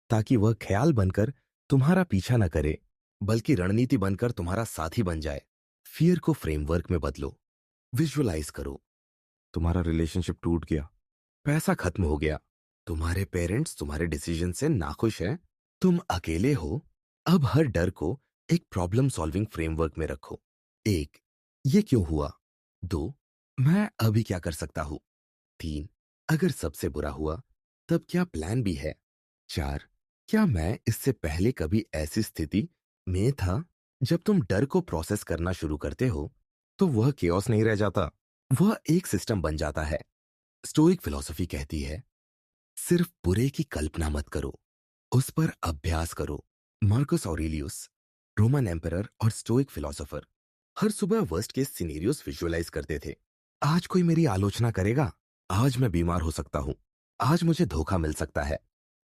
ताकि वह ख्याल बनकर तुम्हारा पीछा न करे, बल्कि रणनीति बनकर तुम्हारा साथी बन जाए। फियर को फ्रेमवर्क में बदलो। विजुअलाइज करो, तुम्हारा रिलेशनशिप टूट गया, पैसा खत्म हो गया, तुम्हारे पेरेंट्स तुम्हारे डिसीजन से नाखुश हैं, तुम अकेले हो। अब हर डर को एक प्रॉब्लम सॉल्विंग फ्रेमवर्क में रखो। एक, ये क्यों हुआ? दो, मैं अभी क्या कर सकता हूं? तीन, अगर सबसे बुरा हुआ तब क्या प्लान भी है? चार, क्या मैं इससे पहले कभी ऐसी स्थिति में था? जब तुम डर को प्रोसेस करना शुरू करते हो तो वह केओस नहीं रह जाता, वह एक सिस्टम बन जाता है। स्टोइक फिलॉसफी कहती है, सिर्फ बुरे की कल्पना मत करो, उस पर अभ्यास करो। मार्कस ऑरेलियस, रोमन एम्परर और स्टोइक फिलोसोफर, हर सुबह वर्स्ट केस सिनेरियोस विजुअलाइज करते थे। आज कोई मेरी आलोचना करेगा, आज मैं बीमार हो सकता हूं, आज मुझे धोखा मिल सकता है।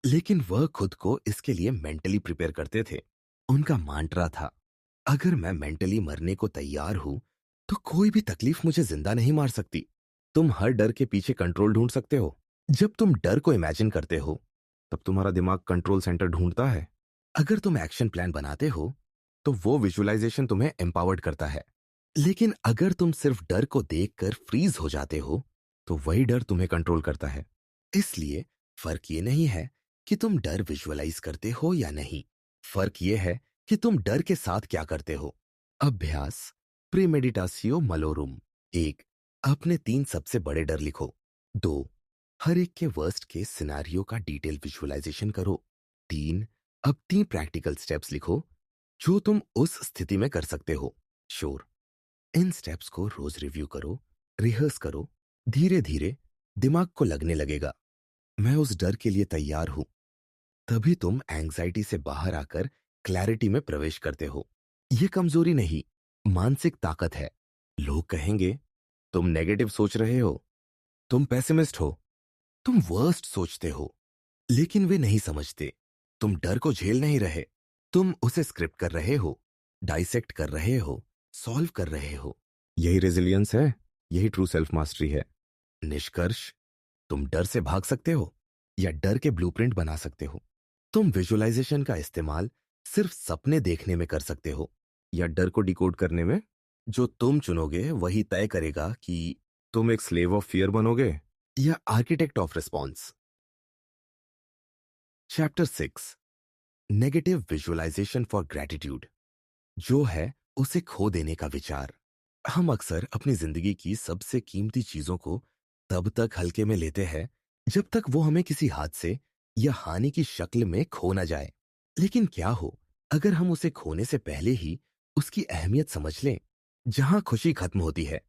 लेकिन वह खुद को इसके लिए मेंटली प्रिपेयर करते थे। उनका मांट्रा था, अगर मैं मेंटली मरने को तैयार हूं तो कोई भी तकलीफ मुझे जिंदा नहीं मार सकती। तुम हर डर के पीछे कंट्रोल ढूंढ सकते हो। जब तुम डर को इमेजिन करते हो तब तुम्हारा दिमाग कंट्रोल सेंटर ढूंढता है। अगर तुम एक्शन प्लान बनाते हो तो वो विजुअलाइजेशन तुम्हें एम्पावर्ड करता है। लेकिन अगर तुम सिर्फ डर को देखकर फ्रीज हो जाते हो तो वही डर तुम्हें कंट्रोल करता है। इसलिए फर्क ये नहीं है कि तुम डर विजुअलाइज करते हो या नहीं। फर्क ये है कि तुम डर के साथ क्या करते हो। अभ्यास प्रीमेडिटासियो मलोरुम। 1, अपने 3 सबसे बड़े डर लिखो। 2, हर एक के वर्स्ट केस सिनेरियो का डिटेल विजुअलाइजेशन करो। 3, अब 3 प्रैक्टिकल स्टेप्स लिखो जो तुम उस स्थिति में कर सकते हो। श्योर, इन स्टेप्स को रोज रिव्यू करो, रिहर्स करो। धीरे धीरे दिमाग को लगने लगेगा मैं उस डर के लिए तैयार हूं। तभी तुम एंग्जाइटी से बाहर आकर क्लैरिटी में प्रवेश करते हो। यह कमजोरी नहीं, मानसिक ताकत है। लोग कहेंगे तुम नेगेटिव सोच रहे हो, तुम पेसिमिस्ट हो, तुम वर्स्ट सोचते हो। लेकिन वे नहीं समझते तुम डर को झेल नहीं रहे, तुम उसे स्क्रिप्ट कर रहे हो, डाइसेक्ट कर रहे हो, सॉल्व कर रहे हो। यही रेजिलियंस है, यही ट्रू सेल्फ मास्टरी है। निष्कर्ष, तुम डर से भाग सकते हो या डर के ब्लूप्रिंट बना सकते हो। तुम विजुअलाइजेशन का इस्तेमाल सिर्फ सपने देखने में कर सकते हो या डर को डिकोड करने में। जो तुम चुनोगे वही तय करेगा कि तुम एक स्लेव ऑफ फियर बनोगे या architect of response. Chapter 6, negative visualisation for gratitude. जो है उसे खो देने का विचार। हम अक्सर अपनी जिंदगी की सबसे कीमती चीजों को तब तक हल्के में लेते हैं जब तक वो हमें किसी हादसे या हानि की शक्ल में खो ना जाए। लेकिन क्या हो अगर हम उसे खोने से पहले ही उसकी अहमियत समझ लें। जहां खुशी खत्म होती है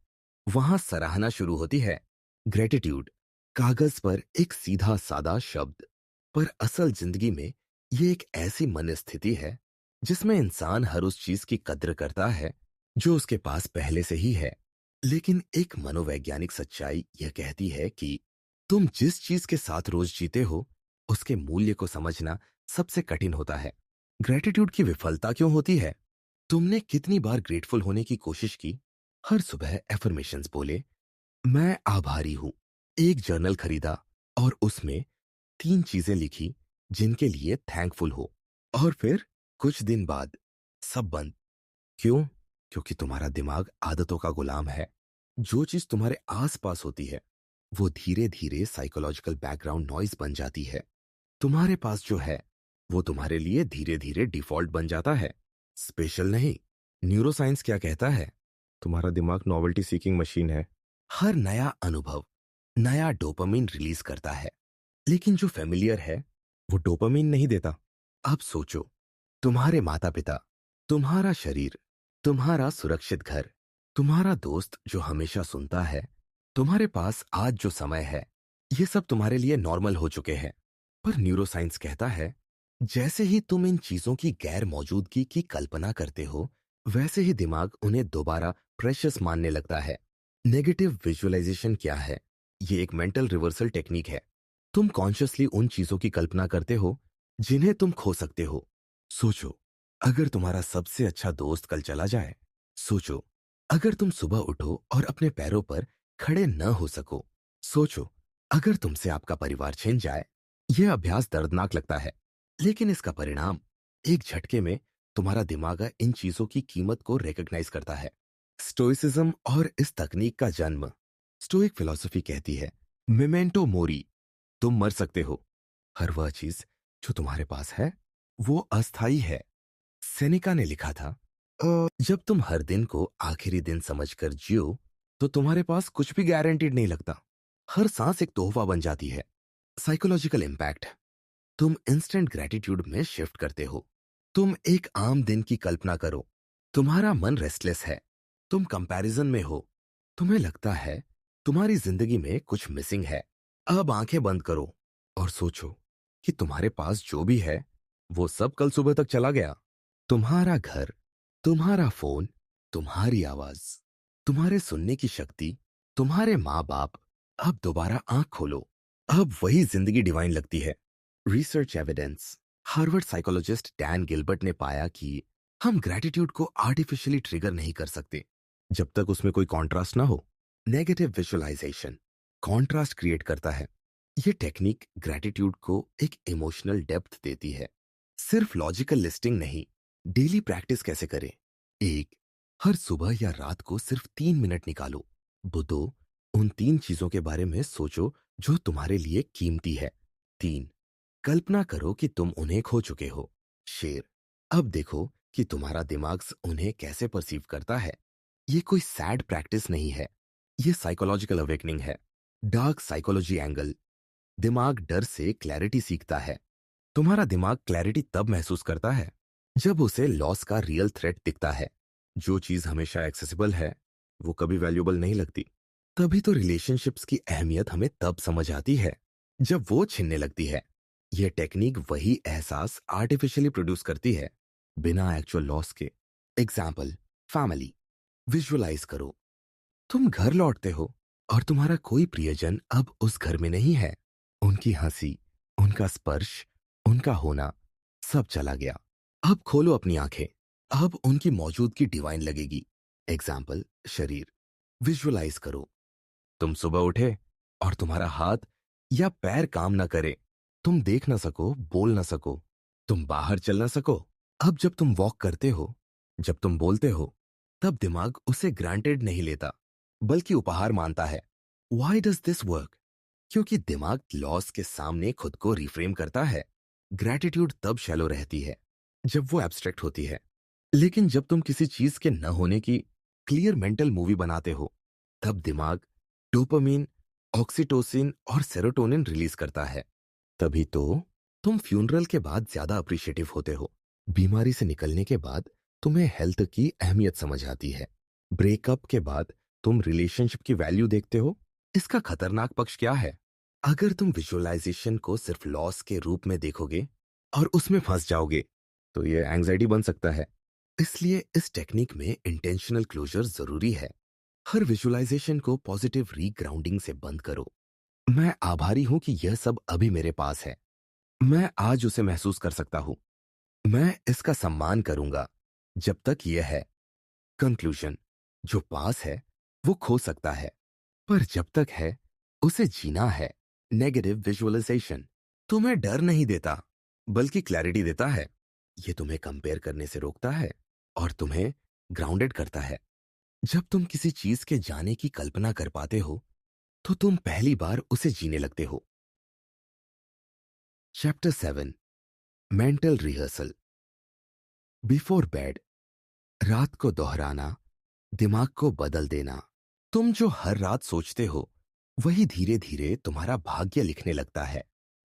वहां सराहना शुरू होती है। ग्रेटिट्यूड कागज पर एक सीधा सादा शब्द, पर असल जिंदगी में ये एक ऐसी मन स्थिति है जिसमें इंसान हर उस चीज की कद्र करता है जो उसके पास पहले से ही है। लेकिन एक मनोवैज्ञानिक सच्चाई यह कहती है कि तुम जिस चीज के साथ रोज जीते हो उसके मूल्य को समझना सबसे कठिन होता है। ग्रेटिट्यूड की विफलता क्यों होती है? तुमने कितनी बार ग्रेटफुल होने की कोशिश की? हर सुबह एफर्मेशंस बोले, मैं आभारी हूं। एक जर्नल खरीदा और उसमें 3 चीजें लिखी जिनके लिए थैंकफुल हो। और फिर कुछ दिन बाद सब बंद। क्यों? क्योंकि तुम्हारा दिमाग आदतों का गुलाम है। जो चीज तुम्हारे आसपास होती है वो धीरे धीरे साइकोलॉजिकल बैकग्राउंड नॉइज बन जाती है। तुम्हारे पास जो है वो तुम्हारे लिए धीरे धीरे डिफॉल्ट बन जाता है, स्पेशल नहीं। न्यूरोसाइंस क्या कहता है? तुम्हारा दिमाग नॉवेल्टी सीकिंग मशीन है। हर नया अनुभव नया डोपामिन रिलीज करता है, लेकिन जो फेमिलियर है वो डोपामिन नहीं देता। अब सोचो, तुम्हारे माता पिता, तुम्हारा शरीर, तुम्हारा सुरक्षित घर, तुम्हारा दोस्त जो हमेशा सुनता है, तुम्हारे पास आज जो समय है, ये सब तुम्हारे लिए नॉर्मल हो चुके हैं। पर न्यूरोसाइंस कहता है जैसे ही तुम इन चीजों की गैर मौजूदगी की कल्पना करते हो वैसे ही दिमाग उन्हें दोबारा प्रेशियस मानने लगता है। नेगेटिव विजुअलाइजेशन क्या है? ये एक मेंटल रिवर्सल टेक्निक है। तुम कॉन्शियसली उन चीजों की कल्पना करते हो जिन्हें तुम खो सकते हो। सोचो, अगर तुम्हारा सबसे अच्छा दोस्त कल चला जाए। सोचो, अगर तुम सुबह उठो और अपने पैरों पर खड़े न हो सको। सोचो, अगर तुमसे आपका परिवार छिन जाए। यह अभ्यास दर्दनाक लगता है, लेकिन इसका परिणाम एक झटके में तुम्हारा दिमाग इन चीजों की कीमत को रिकॉग्नाइज करता है। स्टोइसिज्म और इस तकनीक का जन्म। स्टोइक फिलॉसफी कहती है मेमेंटो मोरी, तुम मर सकते हो। हर वह चीज जो तुम्हारे पास है वो अस्थाई है। सेनेका ने लिखा था, जब तुम हर दिन को आखिरी दिन समझकर जियो तो तुम्हारे पास कुछ भी गारंटीड नहीं लगता। हर सांस एक तोहफा बन जाती है। Psychological impact. तुम इंस्टेंट ग्रेटिट्यूड में शिफ्ट करते हो। तुम एक आम दिन की कल्पना करो, तुम्हारा मन रेस्टलेस है, तुम कंपैरिजन में हो, तुम्हें लगता है तुम्हारी जिंदगी में कुछ मिसिंग है। अब आंखें बंद करो और सोचो कि तुम्हारे पास जो भी है वो सब कल सुबह तक चला गया। तुम्हारा घर, तुम्हारा फोन, तुम्हारी आवाज, तुम्हारे सुनने की शक्ति, तुम्हारे माँ बाप। अब दोबारा आंख खोलो। अब वही जिंदगी डिवाइन लगती है। Research evidence. Harvard psychologist Dan Gilbert ने पाया कि हम ग्रैटिट्यूड को आर्टिफिशियली ट्रिगर नहीं कर सकते जब तक उसमें कोई कॉन्ट्रास्ट ना हो। नेगेटिव विजुअलाइजेशन कॉन्ट्रास्ट क्रिएट करता है। ये टेक्निक ग्रैटिट्यूड को एक इमोशनल डेप्थ देती है। सिर्फ लॉजिकल लिस्टिंग नहीं, डेली प्रैक्टिस कैसे करें। एक, हर सुबह या रात को सिर्फ 3 मिनट निकालो। बुधो, उन 3 चीजों के बारे में सोचो जो तुम्हारे लिए कीमती है। 3, कल्पना करो कि तुम उन्हें खो चुके हो। शेर, अब देखो कि तुम्हारा दिमाग उन्हें कैसे परसीव करता है। ये कोई सैड प्रैक्टिस नहीं है, ये साइकोलॉजिकल अवेकनिंग है। Dark psychology angle. दिमाग डर से क्लैरिटी सीखता है। तुम्हारा दिमाग क्लैरिटी तब महसूस करता है जब उसे लॉस का रियल थ्रेट दिखता है। जो चीज हमेशा एक्सेसिबल है वो कभी वैल्यूएबल नहीं लगती। तभी तो रिलेशनशिप्स की अहमियत हमें तब समझ आती है जब वो छिनने लगती है। यह टेक्निक वही एहसास आर्टिफिशियली प्रोड्यूस करती है बिना एक्चुअल लॉस के। Example, family. विजुअलाइज करो, तुम घर लौटते हो और तुम्हारा कोई प्रियजन अब उस घर में नहीं है। उनकी हंसी, उनका स्पर्श, उनका होना, सब चला गया। अब खोलो अपनी आंखें, अब उनकी मौजूदगी डिवाइन लगेगी। एग्जाम्पल, शरीर। विजुअलाइज करो, तुम सुबह उठे और तुम्हारा हाथ या पैर काम ना करे। तुम देख ना सको, बोल ना सको, तुम बाहर चल ना सको। अब जब तुम वॉक करते हो, जब तुम बोलते हो, तब दिमाग उसे ग्रांटेड नहीं लेता बल्कि उपहार मानता है। Why does this work? क्योंकि दिमाग लॉस के सामने खुद को रिफ्रेम करता है। ग्रैटिट्यूड तब शैलो रहती है जब वो एब्स्ट्रैक्ट होती है, लेकिन जब तुम किसी चीज के न होने की क्लियर मेंटल मूवी बनाते हो, तब दिमाग डोपामीन, ऑक्सीटोसिन और सेरोटोनिन रिलीज करता है। तभी तो तुम फ्यूनरल के बाद ज्यादा अप्रिशिएटिव होते हो। बीमारी से निकलने के बाद तुम्हें हेल्थ की अहमियत समझ आती है। ब्रेकअप के बाद तुम रिलेशनशिप की वैल्यू देखते हो। इसका खतरनाक पक्ष क्या है? अगर तुम विजुअलाइजेशन को सिर्फ लॉस के रूप में देखोगे और उसमें फंस जाओगे, तो ये एंग्जाइटी बन सकता है। इसलिए इस टेक्निक में इंटेंशनल क्लोजर जरूरी है। हर विजुअलाइजेशन को पॉजिटिव रीग्राउंडिंग से बंद करो। मैं आभारी हूं कि यह सब अभी मेरे पास है। मैं आज उसे महसूस कर सकता हूं। मैं इसका सम्मान करूंगा जब तक यह है। कंक्लूजन, जो पास है वो खो सकता है, पर जब तक है उसे जीना है। नेगेटिव विजुअलाइजेशन तुम्हें डर नहीं देता बल्कि क्लैरिटी देता है। ये तुम्हें कंपेयर करने से रोकता है और तुम्हें ग्राउंडेड करता है। जब तुम किसी चीज के जाने की कल्पना कर पाते हो तो तुम पहली बार उसे जीने लगते हो। Chapter 7, mental rehearsal. Before bed, रात को दोहराना, दिमाग को बदल देना। तुम जो हर रात सोचते हो वही धीरे धीरे तुम्हारा भाग्य लिखने लगता है।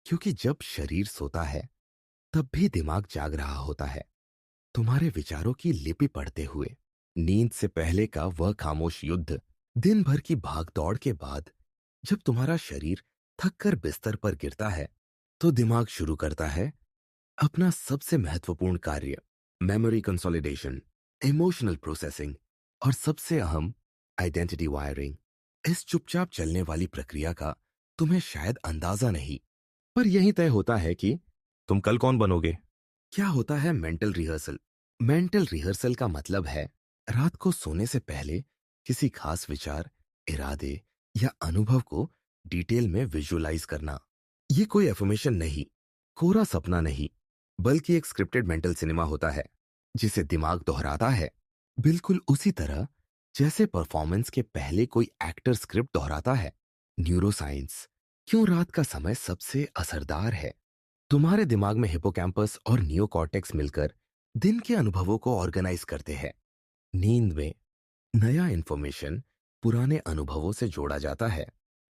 क्योंकि जब शरीर सोता है तब भी दिमाग जाग रहा होता है, तुम्हारे विचारों की लिपि पढ़ते हुए। नींद से पहले का वह खामोश युद्ध, दिन भर की भागदौड़ के बाद जब तुम्हारा शरीर थककर बिस्तर पर गिरता है, तो दिमाग शुरू करता है अपना सबसे महत्वपूर्ण कार्य, मेमोरी कंसोलिडेशन, इमोशनल प्रोसेसिंग और सबसे अहम, आइडेंटिटी वायरिंग। इस चुपचाप चलने वाली प्रक्रिया का तुम्हें शायद अंदाजा नहीं, पर यही तय होता है कि तुम कल कौन बनोगे। क्या होता है मेंटल रिहर्सल? मेंटल रिहर्सल का मतलब है रात को सोने से पहले किसी खास विचार, इरादे या अनुभव को डिटेल में विजुअलाइज करना। ये कोई एफर्मेशन नहीं, कोरा सपना नहीं, बल्कि एक स्क्रिप्टेड मेंटल सिनेमा होता है जिसे दिमाग दोहराता है, बिल्कुल उसी तरह जैसे परफॉर्मेंस के पहले कोई एक्टर स्क्रिप्ट दोहराता है। न्यूरोसाइंस, क्यों रात का समय सबसे असरदार है? तुम्हारे दिमाग में हिपोकैम्पस और नियोकॉर्टेक्स मिलकर दिन के अनुभवों को ऑर्गेनाइज करते हैं। नींद में नया इंफॉर्मेशन पुराने अनुभवों से जोड़ा जाता है,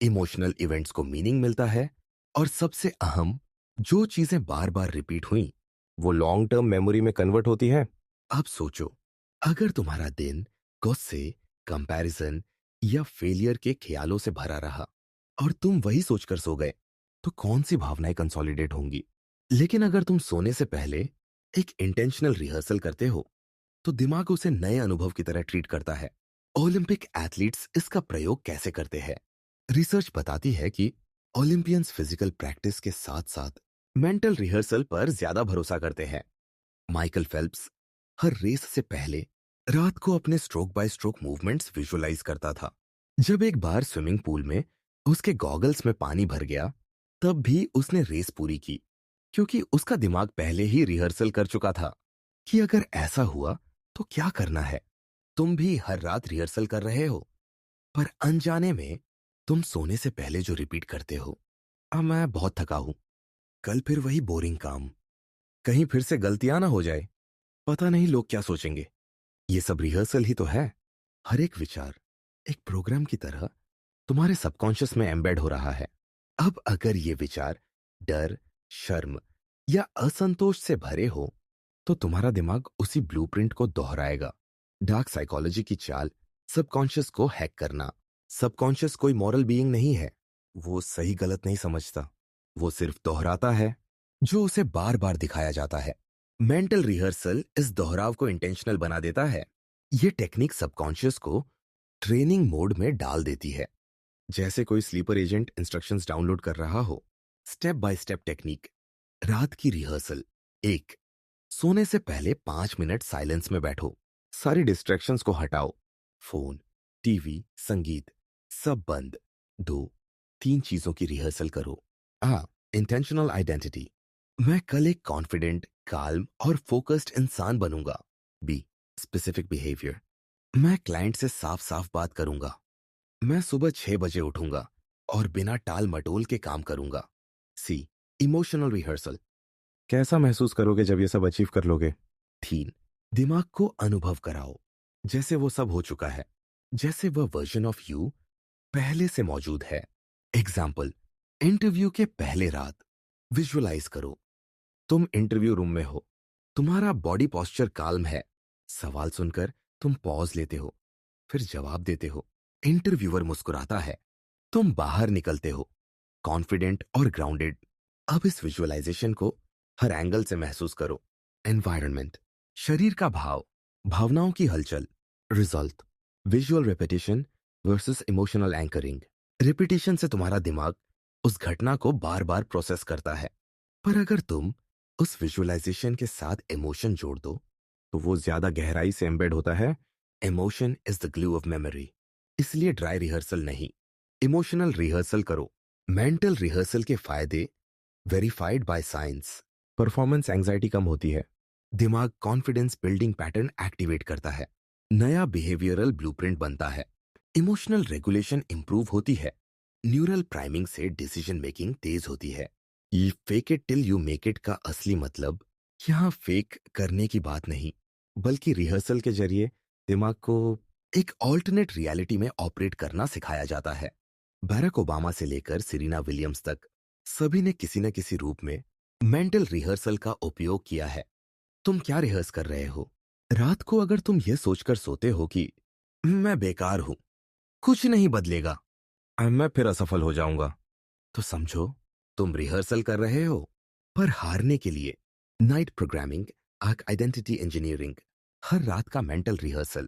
इमोशनल इवेंट्स को मीनिंग मिलता है और सबसे अहम, जो चीजें बार बार रिपीट हुई वो लॉन्ग टर्म मेमोरी में कन्वर्ट होती है। अब सोचो, अगर तुम्हारा दिन गुस्से, कंपैरिजन या फेलियर के ख्यालों से भरा रहा और तुम वही सोचकर सो गए, तो कौन सी भावनाएं कंसोलिडेट होंगी? लेकिन अगर तुम सोने से पहले एक इंटेंशनल रिहर्सल करते हो, तो दिमाग उसे नए अनुभव की तरह ट्रीट करता है। ओलंपिक एथलीट्स इसका प्रयोग कैसे करते हैं? रिसर्च बताती है कि ओलंपियंस फिजिकल प्रैक्टिस के साथ साथ मेंटल रिहर्सल पर ज्यादा भरोसा करते हैं। माइकल फेल्प्स हर रेस से पहले रात को अपने stroke by stroke movements visualise करता था। जब एक बार स्विमिंग पूल में उसके गॉगल्स में पानी भर गया, तब भी उसने रेस पूरी की, क्योंकि उसका दिमाग पहले ही रिहर्सल कर चुका था कि अगर ऐसा हुआ तो क्या करना है। तुम भी हर रात रिहर्सल कर रहे हो, पर अनजाने में तुम सोने से पहले जो रिपीट करते हो, अब मैं बहुत थका हूं, कल फिर वही बोरिंग काम, कहीं फिर से गलतियां ना हो जाए, पता नहीं लोग क्या सोचेंगे। ये सब रिहर्सल ही तो है। हर एक विचार एक प्रोग्राम की तरह तुम्हारे सबकॉन्शियस में एम्बेड हो रहा है। अब अगर ये विचार डर, शर्म या असंतोष से भरे हो, तो तुम्हारा दिमाग उसी ब्लूप्रिंट को दोहराएगा। डार्क साइकोलॉजी की चाल सबकॉन्शियस को हैक करना। सबकॉन्शियस कोई मॉरल बीइंग नहीं है। वो सही गलत नहीं समझता, वो सिर्फ दोहराता है जो उसे बार बार दिखाया जाता है। मेंटल रिहर्सल इस दोहराव को इंटेंशनल बना देता है। ये टेक्निक सबकॉन्शियस को ट्रेनिंग मोड में डाल देती है, जैसे कोई स्लीपर एजेंट इंस्ट्रक्शंस डाउनलोड कर रहा हो। Step by step technique. रात की रिहर्सल। 1, सोने से पहले 5 मिनट साइलेंस में बैठो। सारी डिस्ट्रैक्शंस को हटाओ। फोन, टीवी, संगीत, सब बंद। 2, 3 चीजों की रिहर्सल करो। Intentional identity. मैं कल एक कॉन्फिडेंट, काल्म और फोकस्ड इंसान बनूंगा। Be, specific behaviour. मैं क्लाइंट से साफ साफ बात करूंगा। मैं सुबह 6 बजे उठूंगा और बिना टाल मटोल के काम करूंगा। सी, इमोशनल रिहर्सल। कैसा महसूस करोगे जब ये सब अचीव कर लोगे? 3, दिमाग को अनुभव कराओ, जैसे वो सब हो चुका है, जैसे वह वर्जन ऑफ यू पहले से मौजूद है। एग्जाम्पल, इंटरव्यू के पहले रात। विजुअलाइज करो तुम इंटरव्यू रूम में हो, तुम्हारा बॉडी पॉस्चर काल्म है, सवाल सुनकर तुम पॉज लेते हो, फिर जवाब देते हो। इंटरव्यूअर मुस्कुराता है, तुम बाहर निकलते हो, कॉन्फिडेंट और ग्राउंडेड। अब इस विजुअलाइजेशन को हर एंगल से महसूस करो। एनवायरनमेंट, शरीर का भाव, भावनाओं की हलचल। Result, visual repetition versus emotional anchoring. Repetition से तुम्हारा दिमाग उस घटना को बार बार प्रोसेस करता है, पर अगर तुम उस विजुअलाइजेशन के साथ इमोशन जोड़ दो, तो वो ज्यादा गहराई से एम्बेड होता है। Emotion is the glue of memory. इसलिए ड्राई रिहर्सल नहीं, इमोशनल रिहर्सल करो। मेंटल रिहर्सल के फायदे verified by science. Performance anxiety कम होती है, दिमाग कॉन्फिडेंस बिल्डिंग पैटर्न एक्टिवेट करता है, नया बिहेवियरल ब्लूप्रिंट बनता है, इमोशनल रेगुलेशन इंप्रूव होती है, न्यूरल प्राइमिंग से डिसीजन मेकिंग तेज होती है। ये fake it till you make it का असली मतलब यहाँ फेक करने की बात नहीं, बल्कि रिहर्सल के जरिए दिमाग को एक ऑल्टरनेट रियलिटी में ऑपरेट करना सिखाया जाता है। बैरक ओबामा से लेकर सीरीना विलियम्स तक सभी ने किसी न किसी रूप में मेंटल रिहर्सल का उपयोग किया है। तुम क्या रिहर्स कर रहे हो? रात को अगर तुम यह सोचकर सोते हो कि मैं बेकार हूं, कुछ नहीं बदलेगा, अब मैं फिर असफल हो जाऊंगा, तो समझो तुम रिहर्सल कर रहे हो। पर हारने के लिए night programming, arc identity engineering, हर रात का मेंटल रिहर्सल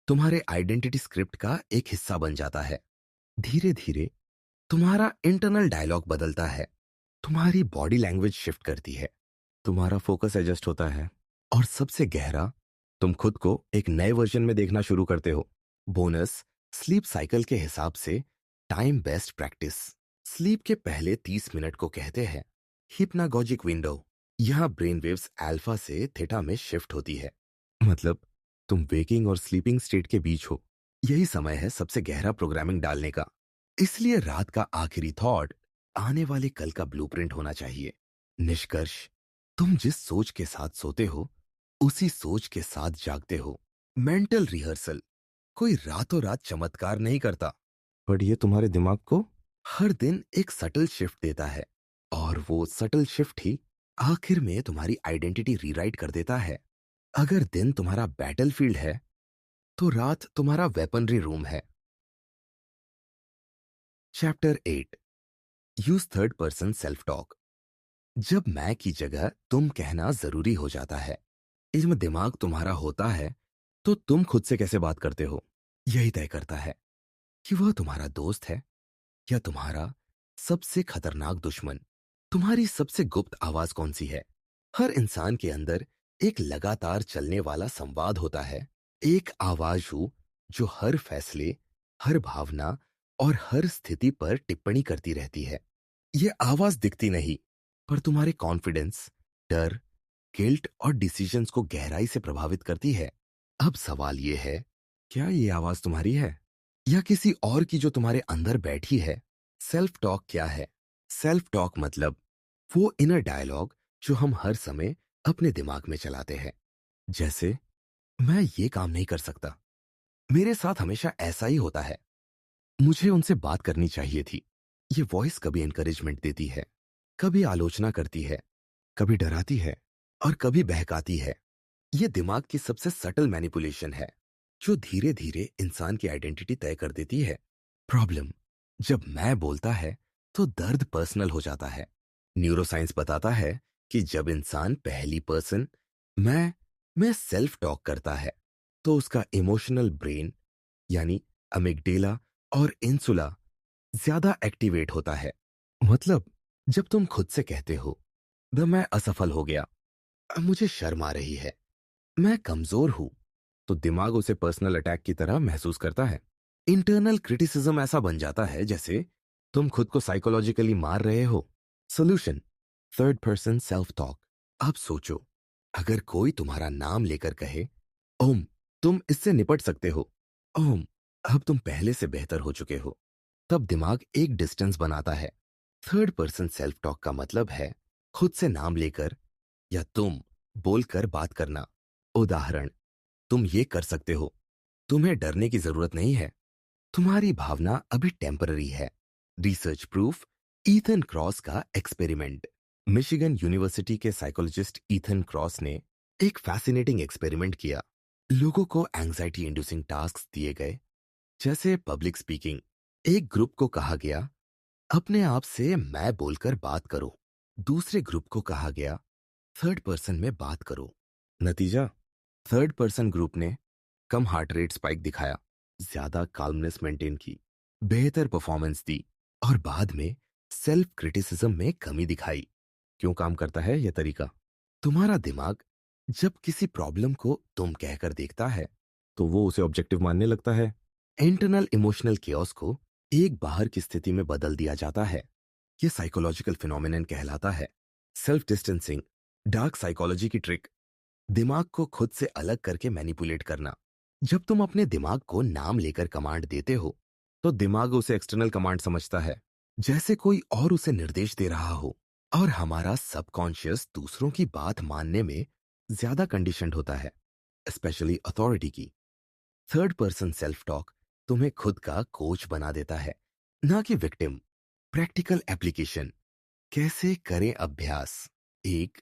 तुम्हारे आइडेंटिटी स्क्रिप्ट का एक हिस्सा बन जाता है। धीरे धीरे तुम्हारा इंटरनल डायलॉग बदलता है, तुम्हारी बॉडी लैंग्वेज शिफ्ट करती है, तुम्हारा फोकस एडजस्ट होता है, और सबसे गहरा, तुम खुद को एक नए वर्जन में देखना शुरू करते हो। बोनस, स्लीप साइकिल के हिसाब से टाइम बेस्ट प्रैक्टिस। स्लीप के पहले 30 मिनट को कहते हैं हिप्नागोजिक विंडो। यहां ब्रेन वेव्स अल्फा से थीटा में शिफ्ट होती है, मतलब तुम वेकिंग और स्लीपिंग स्टेट के बीच हो। यही समय है सबसे गहरा प्रोग्रामिंग डालने का। इसलिए रात का आखिरी थॉट आने वाले कल का ब्लूप्रिंट होना चाहिए। निष्कर्ष, तुम जिस सोच के साथ सोते हो, उसी सोच के साथ जागते हो। मेंटल रिहर्सल कोई रातों रात चमत्कार नहीं करता, बट ये तुम्हारे दिमाग को हर दिन एक सटल शिफ्ट देता है, और वो सटल शिफ्ट ही आखिर में तुम्हारी आइडेंटिटी रीराइट कर देता है। अगर दिन तुम्हारा बैटलफील्ड है, तो रात तुम्हारा वेपनरी रूम है। Chapter 8, use third person self talk. जब मैं की जगह तुम कहना जरूरी हो जाता है, इसमें दिमाग तुम्हारा होता है, तो तुम खुद से कैसे बात करते हो, यही तय करता है कि वह तुम्हारा दोस्त है या तुम्हारा सबसे खतरनाक दुश्मन, तुम्हारी सबसे गुप्त आवाज कौन सी है? हर इंसान के अंदर एक लगातार चलने वाला संवाद होता है। एक आवाज हो जो हर फैसले, हर भावना और हर स्थिति पर टिप्पणी करती रहती है। ये आवाज दिखती नहीं, पर तुम्हारे कॉन्फिडेंस, डर, गिल्ट और डिसीजंस को गहराई से प्रभावित करती है। अब सवाल ये है, क्या ये आवाज तुम्हारी है या किसी और की जो तुम्हारे अंदर बैठी है? सेल्फ टॉक क्या है? सेल्फ टॉक मतलब वो इनर डायलॉग जो हम हर समय अपने दिमाग में चलाते हैं। जैसे, मैं ये काम नहीं कर सकता, मेरे साथ हमेशा ऐसा ही होता है, मुझे उनसे बात करनी चाहिए थी। ये वॉइस कभी एनकरेजमेंट देती है, कभी आलोचना करती है, कभी डराती है और कभी बहकाती है। ये दिमाग की सबसे सटल मैनिपुलेशन है जो धीरे धीरे इंसान की आइडेंटिटी तय कर देती है। प्रॉब्लम, जब मैं बोलता है तो दर्द पर्सनल हो जाता है। न्यूरोसाइंस बताता है कि जब इंसान पहली पर्सन मैं मैं सेल्फ टॉक करता है तो उसका इमोशनल ब्रेन यानी अमिगडेला और इंसुला ज्यादा एक्टिवेट होता है। मतलब, जब तुम खुद से कहते हो द मैं असफल हो गया, अब मुझे शर्म आ रही है, मैं कमजोर हूं, तो दिमाग उसे पर्सनल अटैक की तरह महसूस करता है। इंटरनल क्रिटिसिज्म ऐसा बन जाता है जैसे तुम खुद को साइकोलॉजिकली मार रहे हो। Solution, third person self talk. अब सोचो, अगर कोई तुम्हारा नाम लेकर कहे, ओम, तुम इससे निपट सकते हो, ओम, अब तुम पहले से बेहतर हो चुके हो, तब दिमाग एक डिस्टेंस बनाता है। थर्ड पर्सन सेल्फ टॉक का मतलब है खुद से नाम लेकर या तुम बोलकर बात करना। उदाहरण, तुम ये कर सकते हो, तुम्हें डरने की जरूरत नहीं है, तुम्हारी भावना अभी टेम्पररी है। रिसर्च प्रूफ, ईथन क्रॉस का एक्सपेरिमेंट। मिशिगन यूनिवर्सिटी के साइकोलॉजिस्ट ईथन क्रॉस ने एक फैसिनेटिंग एक्सपेरिमेंट किया। लोगों को एंजाइटी इंड्यूसिंग टास्क दिए गए, जैसे पब्लिक स्पीकिंग। एक ग्रुप को कहा गया, अपने आप से मैं बोलकर बात करो। दूसरे ग्रुप को कहा गया, थर्ड पर्सन में बात करो। नतीजा, थर्ड पर्सन ग्रुप ने कम हार्ट रेट स्पाइक दिखाया, ज्यादा काल्मनेस मेंटेन की, बेहतर परफॉर्मेंस दी और बाद में सेल्फ क्रिटिसिज्म में कमी दिखाई। क्यों काम करता है यह तरीका? तुम्हारा दिमाग जब किसी प्रॉब्लम को तुम कहकर देखता है तो वो उसे ऑब्जेक्टिव मानने लगता है। इंटरनल इमोशनल केओस को एक बाहर की स्थिति में बदल दिया जाता है। यह साइकोलॉजिकल फिनोमिनन कहलाता है सेल्फ डिस्टेंसिंग। डार्क साइकोलॉजी की ट्रिक, दिमाग को खुद से अलग करके मैनिपुलेट करना। जब तुम अपने दिमाग को नाम लेकर कमांड देते हो तो दिमाग उसे एक्सटर्नल कमांड समझता है, जैसे कोई और उसे निर्देश दे रहा हो। और हमारा सबकॉन्शियस दूसरों की बात मानने में ज्यादा कंडीशनड होता है, स्पेशली अथॉरिटी की। थर्ड पर्सन सेल्फ टॉक तुम्हें खुद का कोच बना देता है, ना कि विक्टिम। प्रैक्टिकल एप्लीकेशन, कैसे करें अभ्यास। एक,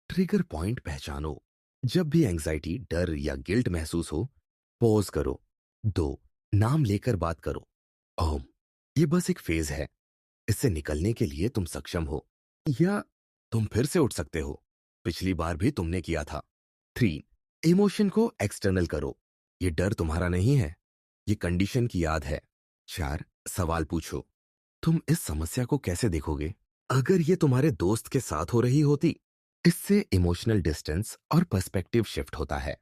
ट्रिगर पॉइंट पहचानो। जब भी एंजाइटी, डर या गिल्ट महसूस हो, पॉज करो। दो, नाम लेकर बात करो, ओम, ये बस एक फेज है, इससे निकलने के लिए तुम सक्षम हो, या तुम फिर से उठ सकते हो, पिछली बार भी तुमने किया था। थ्री, इमोशन को एक्सटर्नल करो, ये डर तुम्हारा नहीं है, ये कंडीशन की याद है। चार, सवाल पूछो, तुम इस समस्या को कैसे देखोगे अगर ये तुम्हारे दोस्त के साथ हो रही होती? इससे इमोशनल डिस्टेंस और पर्सपेक्टिव शिफ्ट होता है।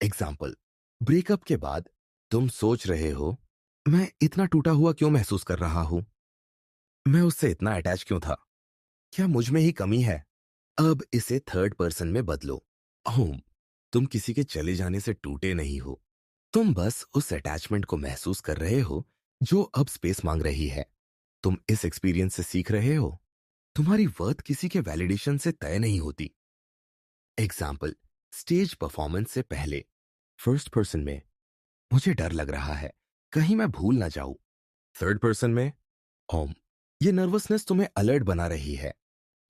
एग्जाम्पल, ब्रेकअप के बाद तुम सोच रहे हो, मैं इतना टूटा हुआ क्यों महसूस कर रहा हूं, मैं उससे इतना अटैच क्यों था, क्या मुझ में ही कमी है? अब इसे थर्ड पर्सन में बदलो, ओम, तुम किसी के चले जाने से टूटे नहीं हो, तुम बस उस अटैचमेंट को महसूस कर रहे हो जो अब स्पेस मांग रही है। तुम इस एक्सपीरियंस से सीख रहे हो, तुम्हारी वर्थ किसी के वैलिडेशन से तय नहीं होती। एग्जाम्पल, स्टेज परफॉर्मेंस से पहले फर्स्ट पर्सन में, मुझे डर लग रहा है, कहीं मैं भूल ना जाऊं। थर्ड पर्सन में, ओम, ये नर्वसनेस तुम्हें अलर्ट बना रही है,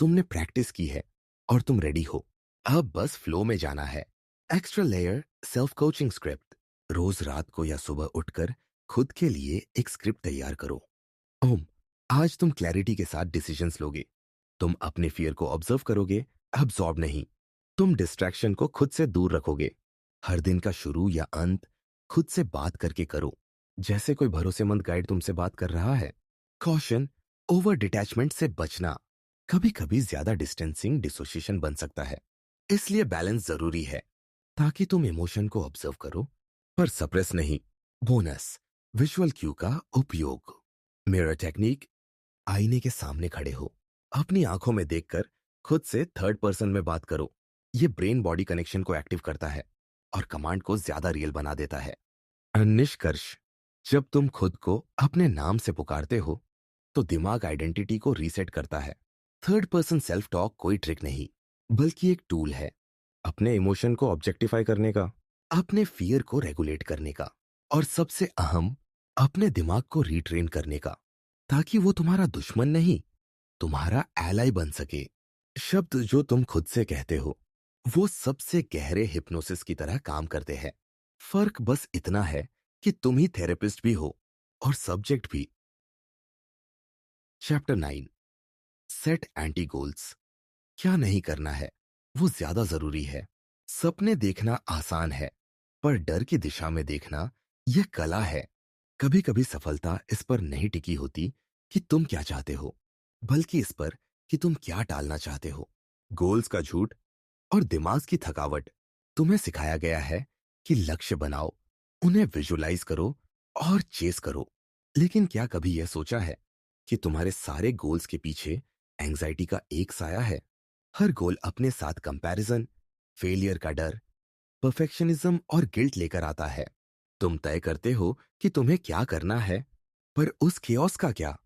तुमने प्रैक्टिस की है और तुम रेडी हो, अब बस फ्लो में जाना है। Extra layer self coaching script, रोज रात को या सुबह उठकर खुद के लिए एक स्क्रिप्ट तैयार करो। ओम, आज तुम क्लैरिटी के साथ डिसीजंस लोगे, तुम अपने फियर को ऑब्जर्व करोगे, अब्सॉर्ब नहीं। तुम डिस्ट्रैक्शन को खुद से दूर रखोगे। हर दिन का शुरू या अंत खुद से बात करके करो, जैसे कोई भरोसेमंद गाइड तुमसे बात कर रहा है। कॉशन, ओवर डिटैचमेंट से बचना कभी कभी ज्यादा डिस्टेंसिंग डिसोसिएशन बन सकता है। इसलिए बैलेंस जरूरी है, ताकि तुम इमोशन को ऑब्जर्व करो पर सप्रेस नहीं। बोनस, विजुअल क्यू का उपयोग। Mirror technique. आईने के सामने खड़े हो, अपनी आंखों में देखकर खुद से थर्ड पर्सन में बात करो। ये ब्रेन बॉडी कनेक्शन को एक्टिव करता है और कमांड को ज्यादा रियल बना देता है। निष्कर्ष, जब तुम खुद को अपने नाम से पुकारते हो तो दिमाग आइडेंटिटी को रीसेट करता है। थर्ड पर्सन सेल्फ टॉक कोई ट्रिक नहीं, बल्कि एक टूल है अपने इमोशन को ऑब्जेक्टिफाई करने का, अपने फियर को रेगुलेट करने का, और सबसे अहम, अपने दिमाग को रीट्रेन करने का, ताकि वो तुम्हारा दुश्मन नहीं, तुम्हारा एलाई बन सके। शब्द जो तुम खुद से कहते हो वो सबसे गहरे हिप्नोसिस की तरह काम करते हैं। फर्क बस इतना है कि तुम ही थेरेपिस्ट भी हो और सब्जेक्ट भी। Chapter 9, set anti goals. क्या नहीं करना है वो ज्यादा जरूरी है। सपने देखना आसान है, पर डर की दिशा में देखना यह कला है। कभी कभी सफलता इस पर नहीं टिकी होती कि तुम क्या चाहते हो, बल्कि इस पर कि तुम क्या टालना चाहते हो। गोल्स का झूठ और दिमाग की थकावट। तुम्हें सिखाया गया है कि लक्ष्य बनाओ, उन्हें विजुलाइज करो और चेस करो। लेकिन क्या कभी यह सोचा है कि तुम्हारे सारे गोल्स के पीछे एंजाइटी का एक साया है? हर गोल अपने साथ कंपैरिजन, फेलियर का डर, परफेक्शनिज्म और गिल्ट लेकर आता है। तुम तय करते हो कि तुम्हें क्या करना है, पर उस केओस का क्या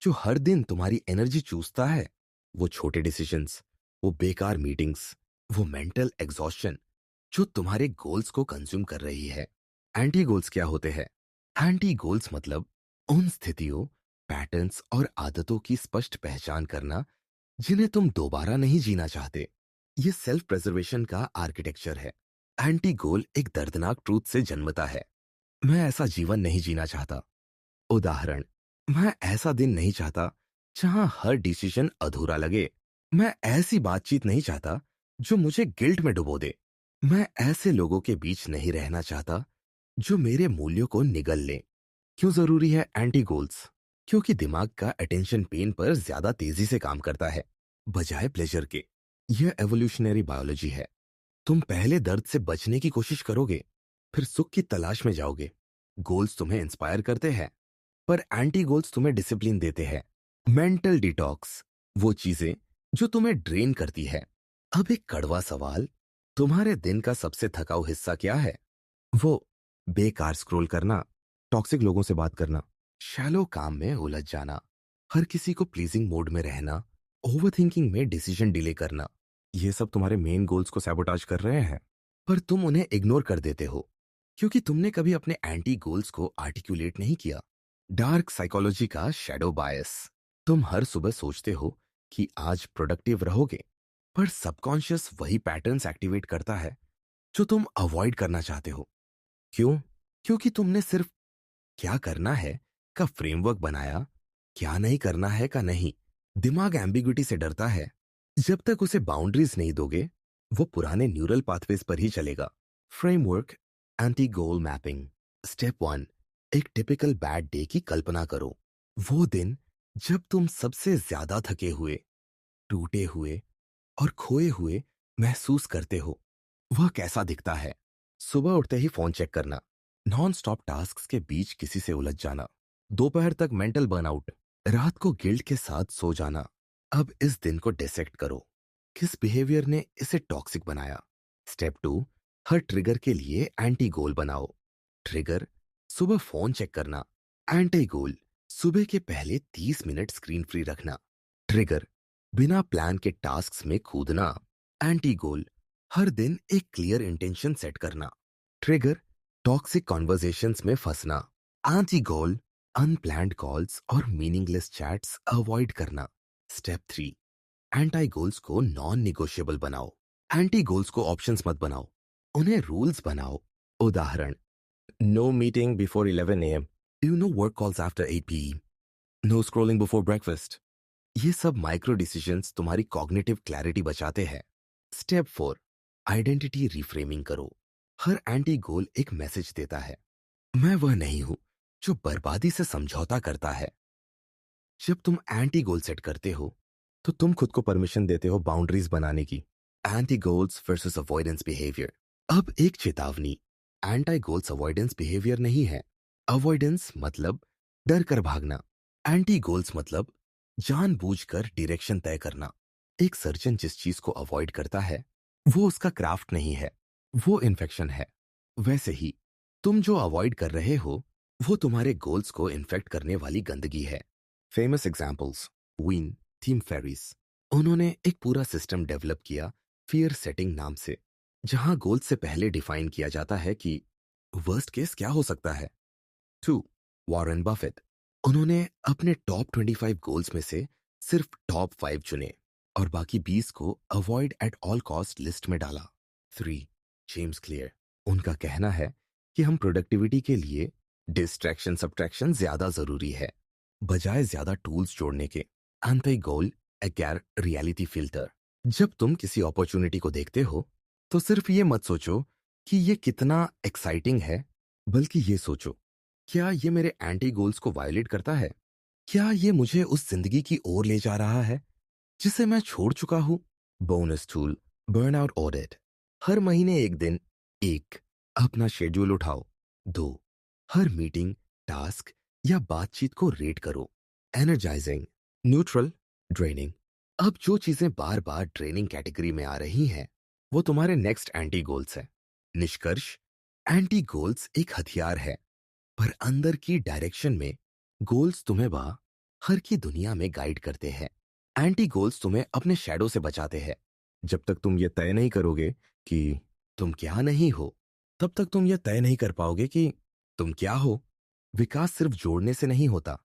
जो हर दिन तुम्हारी एनर्जी चूसता है? वो छोटे डिसीजंस, वो बेकार मीटिंग्स, वो मेंटल एग्जॉस्शन जो तुम्हारे गोल्स को कंज्यूम कर रही है। एंटी गोल्स क्या होते हैं? एंटी गोल्स मतलब उन स्थितियों, पैटर्न्स और आदतों की स्पष्ट पहचान करना जिन्हें तुम दोबारा नहीं जीना चाहते। ये सेल्फ प्रेजर्वेशन का आर्किटेक्चर है। एंटी गोल एक दर्दनाक ट्रूथ से जन्मता है। मैं ऐसा जीवन नहीं जीना चाहता। उदाहरण, मैं ऐसा दिन नहीं चाहता जहां हर डिसीजन अधूरा लगे। मैं ऐसी बातचीत नहीं चाहता जो मुझे गिल्ट में डुबो दे। मैं ऐसे लोगों के बीच नहीं रहना चाहता जो मेरे मूल्यों को निगल लें। क्यों जरूरी है एंटी गोल्स? क्योंकि दिमाग का अटेंशन पेन पर ज्यादा तेजी से काम करता है बजाय प्लेजर के। यह एवोल्यूशनरी बायोलॉजी है। तुम पहले दर्द से बचने की कोशिश करोगे, फिर सुख की तलाश में जाओगे। गोल्स तुम्हें इंस्पायर करते हैं, पर एंटी गोल्स तुम्हें डिसिप्लिन देते हैं। मेंटल डिटॉक्स, वो चीजें जो तुम्हें ड्रेन करती है। अब एक कड़वा सवाल, तुम्हारे दिन का सबसे थकाऊ हिस्सा क्या है? वो बेकार स्क्रॉल करना, टॉक्सिक लोगों से बात करना, शैलो काम में उलझ जाना, हर किसी को प्लीजिंग मोड में रहना, ओवरथिंकिंग में डिसीजन डिले करना। ये सब तुम्हारे मेन गोल्स को सैबोटाज कर रहे हैं, पर तुम उन्हें इग्नोर कर देते हो क्योंकि तुमने कभी अपने एंटी गोल्स को आर्टिकुलेट नहीं किया। डार्क साइकोलॉजी का शैडो बायस। तुम हर सुबह सोचते हो कि आज प्रोडक्टिव रहोगे, पर सबकॉन्शियस वही पैटर्न्स एक्टिवेट करता है जो तुम अवॉइड करना चाहते हो। क्यों? क्योंकि तुमने सिर्फ क्या करना है का फ्रेमवर्क बनाया, क्या नहीं करना है का नहीं। दिमाग एम्बिग्विटी से डरता है। जब तक उसे बाउंड्रीज नहीं दोगे, वो पुराने न्यूरल पाथवेज पर ही चलेगा। फ्रेमवर्क, एंटी गोल मैपिंग। स्टेप 1, एक टिपिकल बैड डे की कल्पना करो। वो दिन जब तुम सबसे ज्यादा थके हुए, टूटे हुए और खोए हुए महसूस करते हो। वह कैसा दिखता है? सुबह उठते ही फोन चेक करना, नॉन स्टॉप टास्क के बीच किसी से उलझ जाना, दोपहर तक मेंटल बर्नआउट, रात को गिल्ट के साथ सो जाना। अब इस दिन को डिसेक्ट करो। किस बिहेवियर ने इसे टॉक्सिक बनाया? स्टेप 2, हर ट्रिगर के लिए एंटी गोल बनाओ। ट्रिगर, सुबह फोन चेक करना। एंटी गोल, सुबह के पहले 30 मिनट स्क्रीन फ्री रखना। ट्रिगर, बिना प्लान के टास्क्स में कूदना। एंटी गोल, हर दिन एक क्लियर इंटेंशन सेट करना। ट्रिगर, टॉक्सिक कॉन्वर्जेशंस में फंसना। एंटी गोल, अनप्लान्ड कॉल्स और मीनिंगलेस चैट्स अवॉइड करना। स्टेप 3, एंटी गोल्स को नॉन निगोशिएबल बनाओ। एंटी गोल्स को ऑप्शंस मत बनाओ, उन्हें रूल्स बनाओ। उदाहरण, know meeting before 11 a.m. You know work calls after 8 p.m. No scrolling before breakfast. ये सब माइक्रो डिसीजंस तुम्हारी कॉग्निटिव क्लैरिटी बचाते हैं। स्टेप 4, आइडेंटिटी रिफ्रेमिंग करो। हर एंटी गोल एक मैसेज देता है, मैं वह नहीं हूं जो बर्बादी से समझौता करता है। जब तुम एंटी गोल सेट करते हो तो तुम खुद को परमिशन देते हो बाउंड्रीज बनाने की। Anti goals versus avoidance behaviour. अब एक चेतावनी, एंटी गोल्स अवॉइडेंस बिहेवियर नहीं है। अवॉइडेंस मतलब डर कर भागना, एंटी गोल्स मतलब जानबूझकर डायरेक्शन तय करना। एक सर्जन जिस चीज को अवॉइड करता है वो उसका क्राफ्ट नहीं है, वो इन्फेक्शन है। वैसे ही तुम जो अवॉइड कर रहे हो वो तुम्हारे गोल्स को इन्फेक्ट करने वाली गंदगी है। फेमस एग्जाम्पल्स, वीन, थीम फेरीज। उन्होंने एक पूरा सिस्टम डेवलप किया फियर सेटिंग नाम से, जहां गोल से पहले डिफाइन किया जाता है कि वर्स्ट केस क्या हो सकता है। 2. Warren Buffett. उन्होंने अपने टॉप 25 गोल्स में से सिर्फ टॉप 5 चुने और बाकी 20 को avoid at all cost list में डाला। 3. James clear. उनका कहना है कि हम प्रोडक्टिविटी के लिए डिस्ट्रैक्शन सब्ट्रैक्शन ज्यादा जरूरी है बजाय ज्यादा टूल्स जोड़ने के। एंटी गोल एगैर रियलिटी फिल्टर। जब तुम किसी अपॉर्चुनिटी को देखते हो तो सिर्फ ये मत सोचो कि ये कितना एक्साइटिंग है, बल्कि ये सोचो, क्या ये मेरे एंटी गोल्स को वायलेट करता है? क्या ये मुझे उस जिंदगी की ओर ले जा रहा है जिसे मैं छोड़ चुका हूं? Bonus tool, burnout audit. हर महीने एक दिन, एक, अपना शेड्यूल उठाओ। 2. हर मीटिंग, टास्क या बातचीत को रेट करो। Energising, neutral, draining. अब जो चीजें बार बार ट्रेनिंग कैटेगरी में आ रही हैं वो तुम्हारे नेक्स्ट एंटी गोल्स है। निष्कर्ष, एंटी गोल्स एक हथियार है, पर अंदर की डायरेक्शन में गोल्स तुम्हें बाहर की दुनिया में गाइड करते हैं। एंटी गोल्स तुम्हें अपने शैडो से बचाते हैं। जब तक तुम ये तय नहीं करोगे कि तुम क्या नहीं हो, तब तक तुम ये तय नहीं कर पाओगे कि तुम क्या हो। विकास सिर्फ जोड़ने से नहीं होता,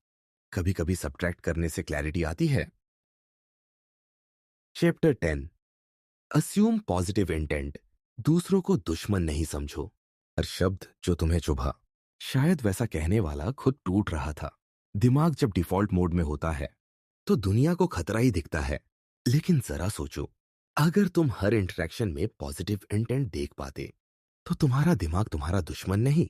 कभी कभी सब्ट्रैक्ट करने से क्लैरिटी आती है। Chapter 10, assume positive intent. दूसरों को दुश्मन नहीं समझो। हर शब्द जो तुम्हें चुभा, शायद वैसा कहने वाला खुद टूट रहा था। दिमाग जब डिफॉल्ट मोड में होता है तो दुनिया को खतरा ही दिखता है। लेकिन जरा सोचो, अगर तुम हर इंटरेक्शन में पॉजिटिव इंटेंट देख पाते तो तुम्हारा दिमाग तुम्हारा दुश्मन नहीं,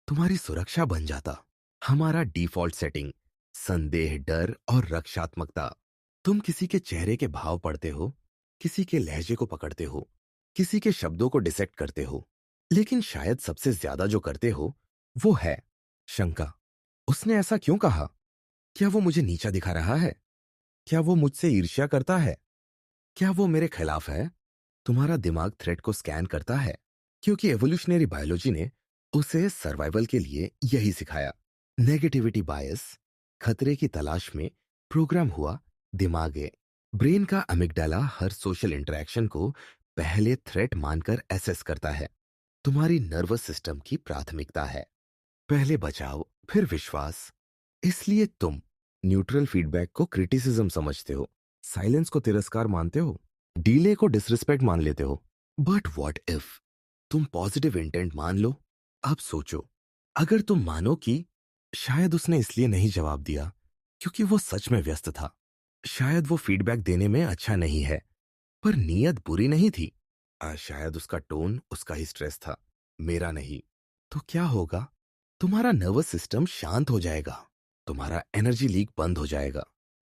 तुम्हारी सुरक्षा बन जाता। हमारा डिफॉल्ट सेटिंग, संदेह, डर और रक्षात्मकता। तुम किसी के चेहरे के भाव पढ़ते हो, किसी के लहजे को पकड़ते हो, किसी के शब्दों को डिसेक्ट करते हो, लेकिन शायद सबसे ज्यादा जो करते हो वो है शंका। उसने ऐसा क्यों कहा? क्या वो मुझे नीचा दिखा रहा है? क्या वो मुझसे ईर्ष्या करता है? क्या वो मेरे खिलाफ है? तुम्हारा दिमाग थ्रेट को स्कैन करता है क्योंकि एवोल्यूशनरी बायोलॉजी ने उसे सर्वाइवल के लिए यही सिखाया। नेगेटिविटी बायस, खतरे की तलाश में प्रोग्राम हुआ दिमाग है। ब्रेन का अमिगडाला हर सोशल इंटरेक्शन को पहले थ्रेट मानकर एसेस करता है। तुम्हारी नर्वस सिस्टम की प्राथमिकता है पहले बचाव फिर विश्वास। इसलिए तुम न्यूट्रल फीडबैक को क्रिटिसिज्म समझते हो, साइलेंस को तिरस्कार मानते हो, डीले को डिसरिस्पेक्ट मान लेते हो। बट व्हाट इफ तुम पॉजिटिव इंटेंट मान लो? अब सोचो, अगर तुम मानो कि शायद उसने इसलिए नहीं जवाब दिया क्योंकि वो सच में व्यस्त था, शायद वो फीडबैक देने में अच्छा नहीं है पर नीयत बुरी नहीं थी, शायद उसका टोन उसका ही स्ट्रेस था, मेरा नहीं, तो क्या होगा? तुम्हारा नर्वस सिस्टम शांत हो जाएगा, तुम्हारा एनर्जी लीक बंद हो जाएगा,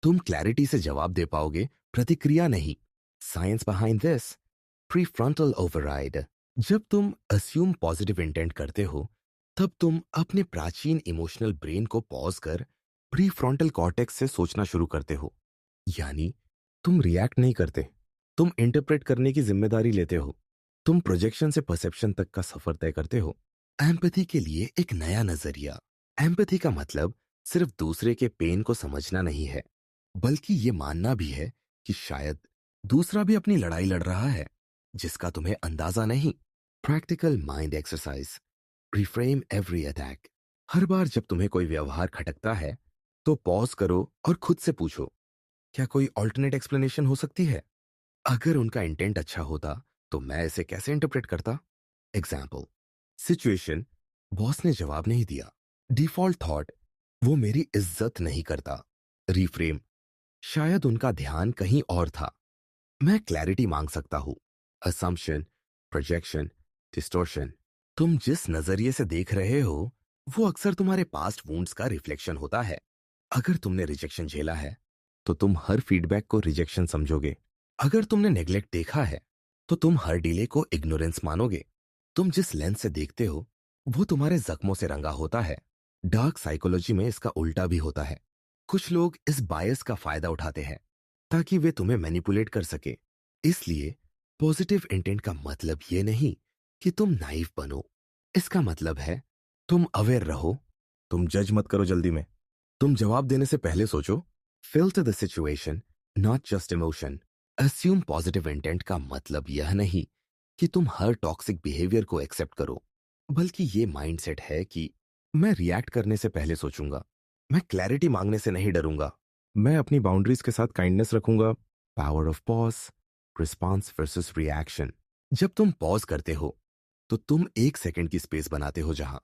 तुम क्लैरिटी से जवाब दे पाओगे, प्रतिक्रिया नहीं। Science behind this, prefrontal override. जब तुम अस्यूम पॉजिटिव इंटेंट करते हो तब तुम अपने प्राचीन इमोशनल ब्रेन को पॉज कर प्रीफ्रंटल कॉर्टेक्स से सोचना शुरू करते हो। यानी तुम रिएक्ट नहीं करते, तुम इंटरप्रेट करने की जिम्मेदारी लेते हो। तुम प्रोजेक्शन से परसेप्शन तक का सफर तय करते हो। एम्पैथी के लिए एक नया नजरिया। एम्पैथी का मतलब सिर्फ दूसरे के पेन को समझना नहीं है, बल्कि ये मानना भी है कि शायद दूसरा भी अपनी लड़ाई लड़ रहा है जिसका तुम्हें अंदाजा नहीं। Practical mind exercise, reframe every attack. हर बार जब तुम्हें कोई व्यवहार खटकता है तो पॉज करो और खुद से पूछो, क्या कोई ऑल्टरनेट एक्सप्लेनेशन हो सकती है? अगर उनका इंटेंट अच्छा होता तो मैं इसे कैसे इंटरप्रेट करता? एग्जाम्पल, सिचुएशन, बॉस ने जवाब नहीं दिया। डिफॉल्ट थॉट, वो मेरी इज्जत नहीं करता। रिफ्रेम, शायद उनका ध्यान कहीं और था, मैं क्लैरिटी मांग सकता हूं। Assumption, projection, distortion. तुम जिस नजरिए से देख रहे हो वो अक्सर तुम्हारे पास्ट वुंड्स का रिफ्लेक्शन होता है। अगर तुमने रिजेक्शन झेला है तो तुम हर फीडबैक को रिजेक्शन समझोगे। अगर तुमने नेग्लेक्ट देखा है तो तुम हर डिले को इग्नोरेंस मानोगे। तुम जिस लेंस से देखते हो वो तुम्हारे जख्मों से रंगा होता है। डार्क साइकोलॉजी में इसका उल्टा भी होता है। कुछ लोग इस बायस का फायदा उठाते हैं ताकि वे तुम्हें मैनिपुलेट कर सके। इसलिए पॉजिटिव इंटेंट का मतलब ये नहीं कि तुम नाइव बनो। इसका मतलब है तुम अवेयर रहो। तुम जज मत करो जल्दी में। तुम जवाब देने से पहले सोचो। Filter the situation, not just emotion. Assume positive intent का मतलब यह नहीं कि तुम हर टॉक्सिक बिहेवियर को एक्सेप्ट करो, बल्कि ये माइंडसेट है कि मैं रिएक्ट करने से पहले सोचूंगा, मैं क्लैरिटी मांगने से नहीं डरूंगा, मैं अपनी बाउंड्रीज के साथ काइंडनेस रखूंगा। Power of pause, response versus reaction. जब तुम पॉज करते हो तो तुम 1 सेकंड की स्पेस बनाते हो जहां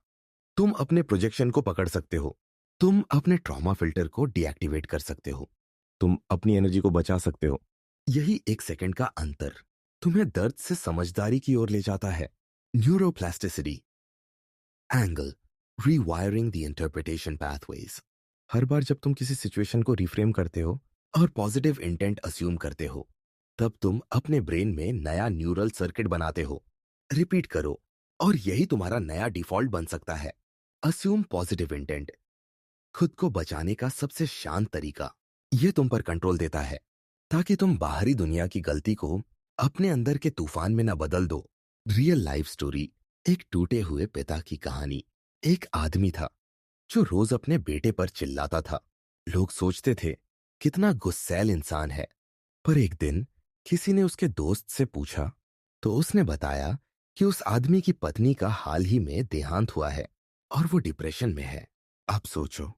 तुम अपने प्रोजेक्शन को पकड़ सकते हो, तुम अपने ट्रॉमा फिल्टर को डीएक्टिवेट कर सकते हो, तुम अपनी एनर्जी को बचा सकते हो। यही 1 सेकंड का अंतर तुम्हें दर्द से समझदारी की ओर ले जाता है। Neuroplasticity, angle, rewiring the interpretation pathways. हर बार जब तुम किसी सिचुएशन को रिफ्रेम करते हो और पॉजिटिव इंटेंट अस्यूम करते हो, तब तुम अपने ब्रेन में नया न्यूरल सर्किट बनाते हो। रिपीट करो और यही तुम्हारा नया डिफॉल्ट बन सकता है। अस्यूम पॉजिटिव इंटेंट, खुद को बचाने का सबसे शांत तरीका। यह तुम पर कंट्रोल देता है ताकि तुम बाहरी दुनिया की गलती को अपने अंदर के तूफान में न बदल दो। रियल लाइफ स्टोरी, एक टूटे हुए पिता की कहानी। एक आदमी था जो रोज अपने बेटे पर चिल्लाता था। लोग सोचते थे कितना गुस्सैल इंसान है। पर एक दिन किसी ने उसके दोस्त से पूछा तो उसने बताया कि उस आदमी की पत्नी का हाल ही में देहांत हुआ है और वो डिप्रेशन में है। अब सोचो,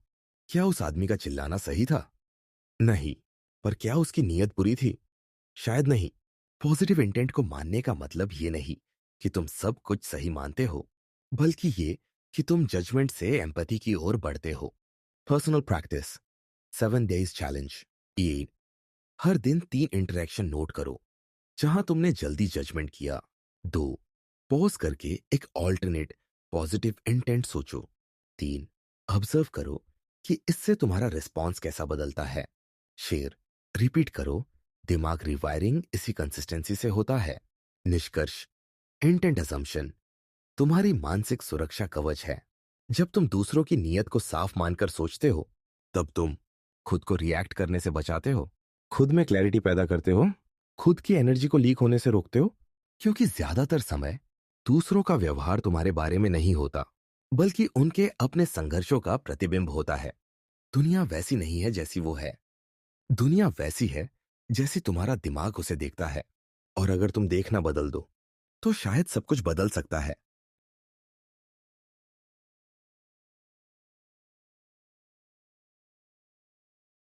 क्या उस आदमी का चिल्लाना सही था? नहीं। पर क्या उसकी नीयत बुरी थी? शायद नहीं। पॉजिटिव इंटेंट को मानने का मतलब ये नहीं कि तुम सब कुछ सही मानते हो, बल्कि ये कि तुम जजमेंट से एम्पैथी की ओर बढ़ते हो। Personal practice, 7 days challenge. ये हर दिन 3 इंटरेक्शन नोट करो जहां तुमने जल्दी जजमेंट किया। 2, पॉज करके एक ऑल्टरनेट पॉजिटिव इंटेंट सोचो। 3, ऑब्जर्व करो कि इससे तुम्हारा रिस्पॉन्स कैसा बदलता है। शेयर, रिपीट करो। दिमाग रिवायरिंग इसी कंसिस्टेंसी से होता है। निष्कर्ष, इंटेंट असम्पशन तुम्हारी मानसिक सुरक्षा कवच है। जब तुम दूसरों की नीयत को साफ मानकर सोचते हो, तब तुम खुद को रिएक्ट करने से बचाते हो, खुद में क्लैरिटी पैदा करते हो, खुद की एनर्जी को लीक होने से रोकते हो। क्योंकि ज्यादातर समय दूसरों का व्यवहार तुम्हारे बारे में नहीं होता, बल्कि उनके अपने संघर्षों का प्रतिबिंब होता है। दुनिया वैसी नहीं है जैसी वो है। दुनिया वैसी है जैसी तुम्हारा दिमाग उसे देखता है। और अगर तुम देखना बदल दो तो शायद सब कुछ बदल सकता है।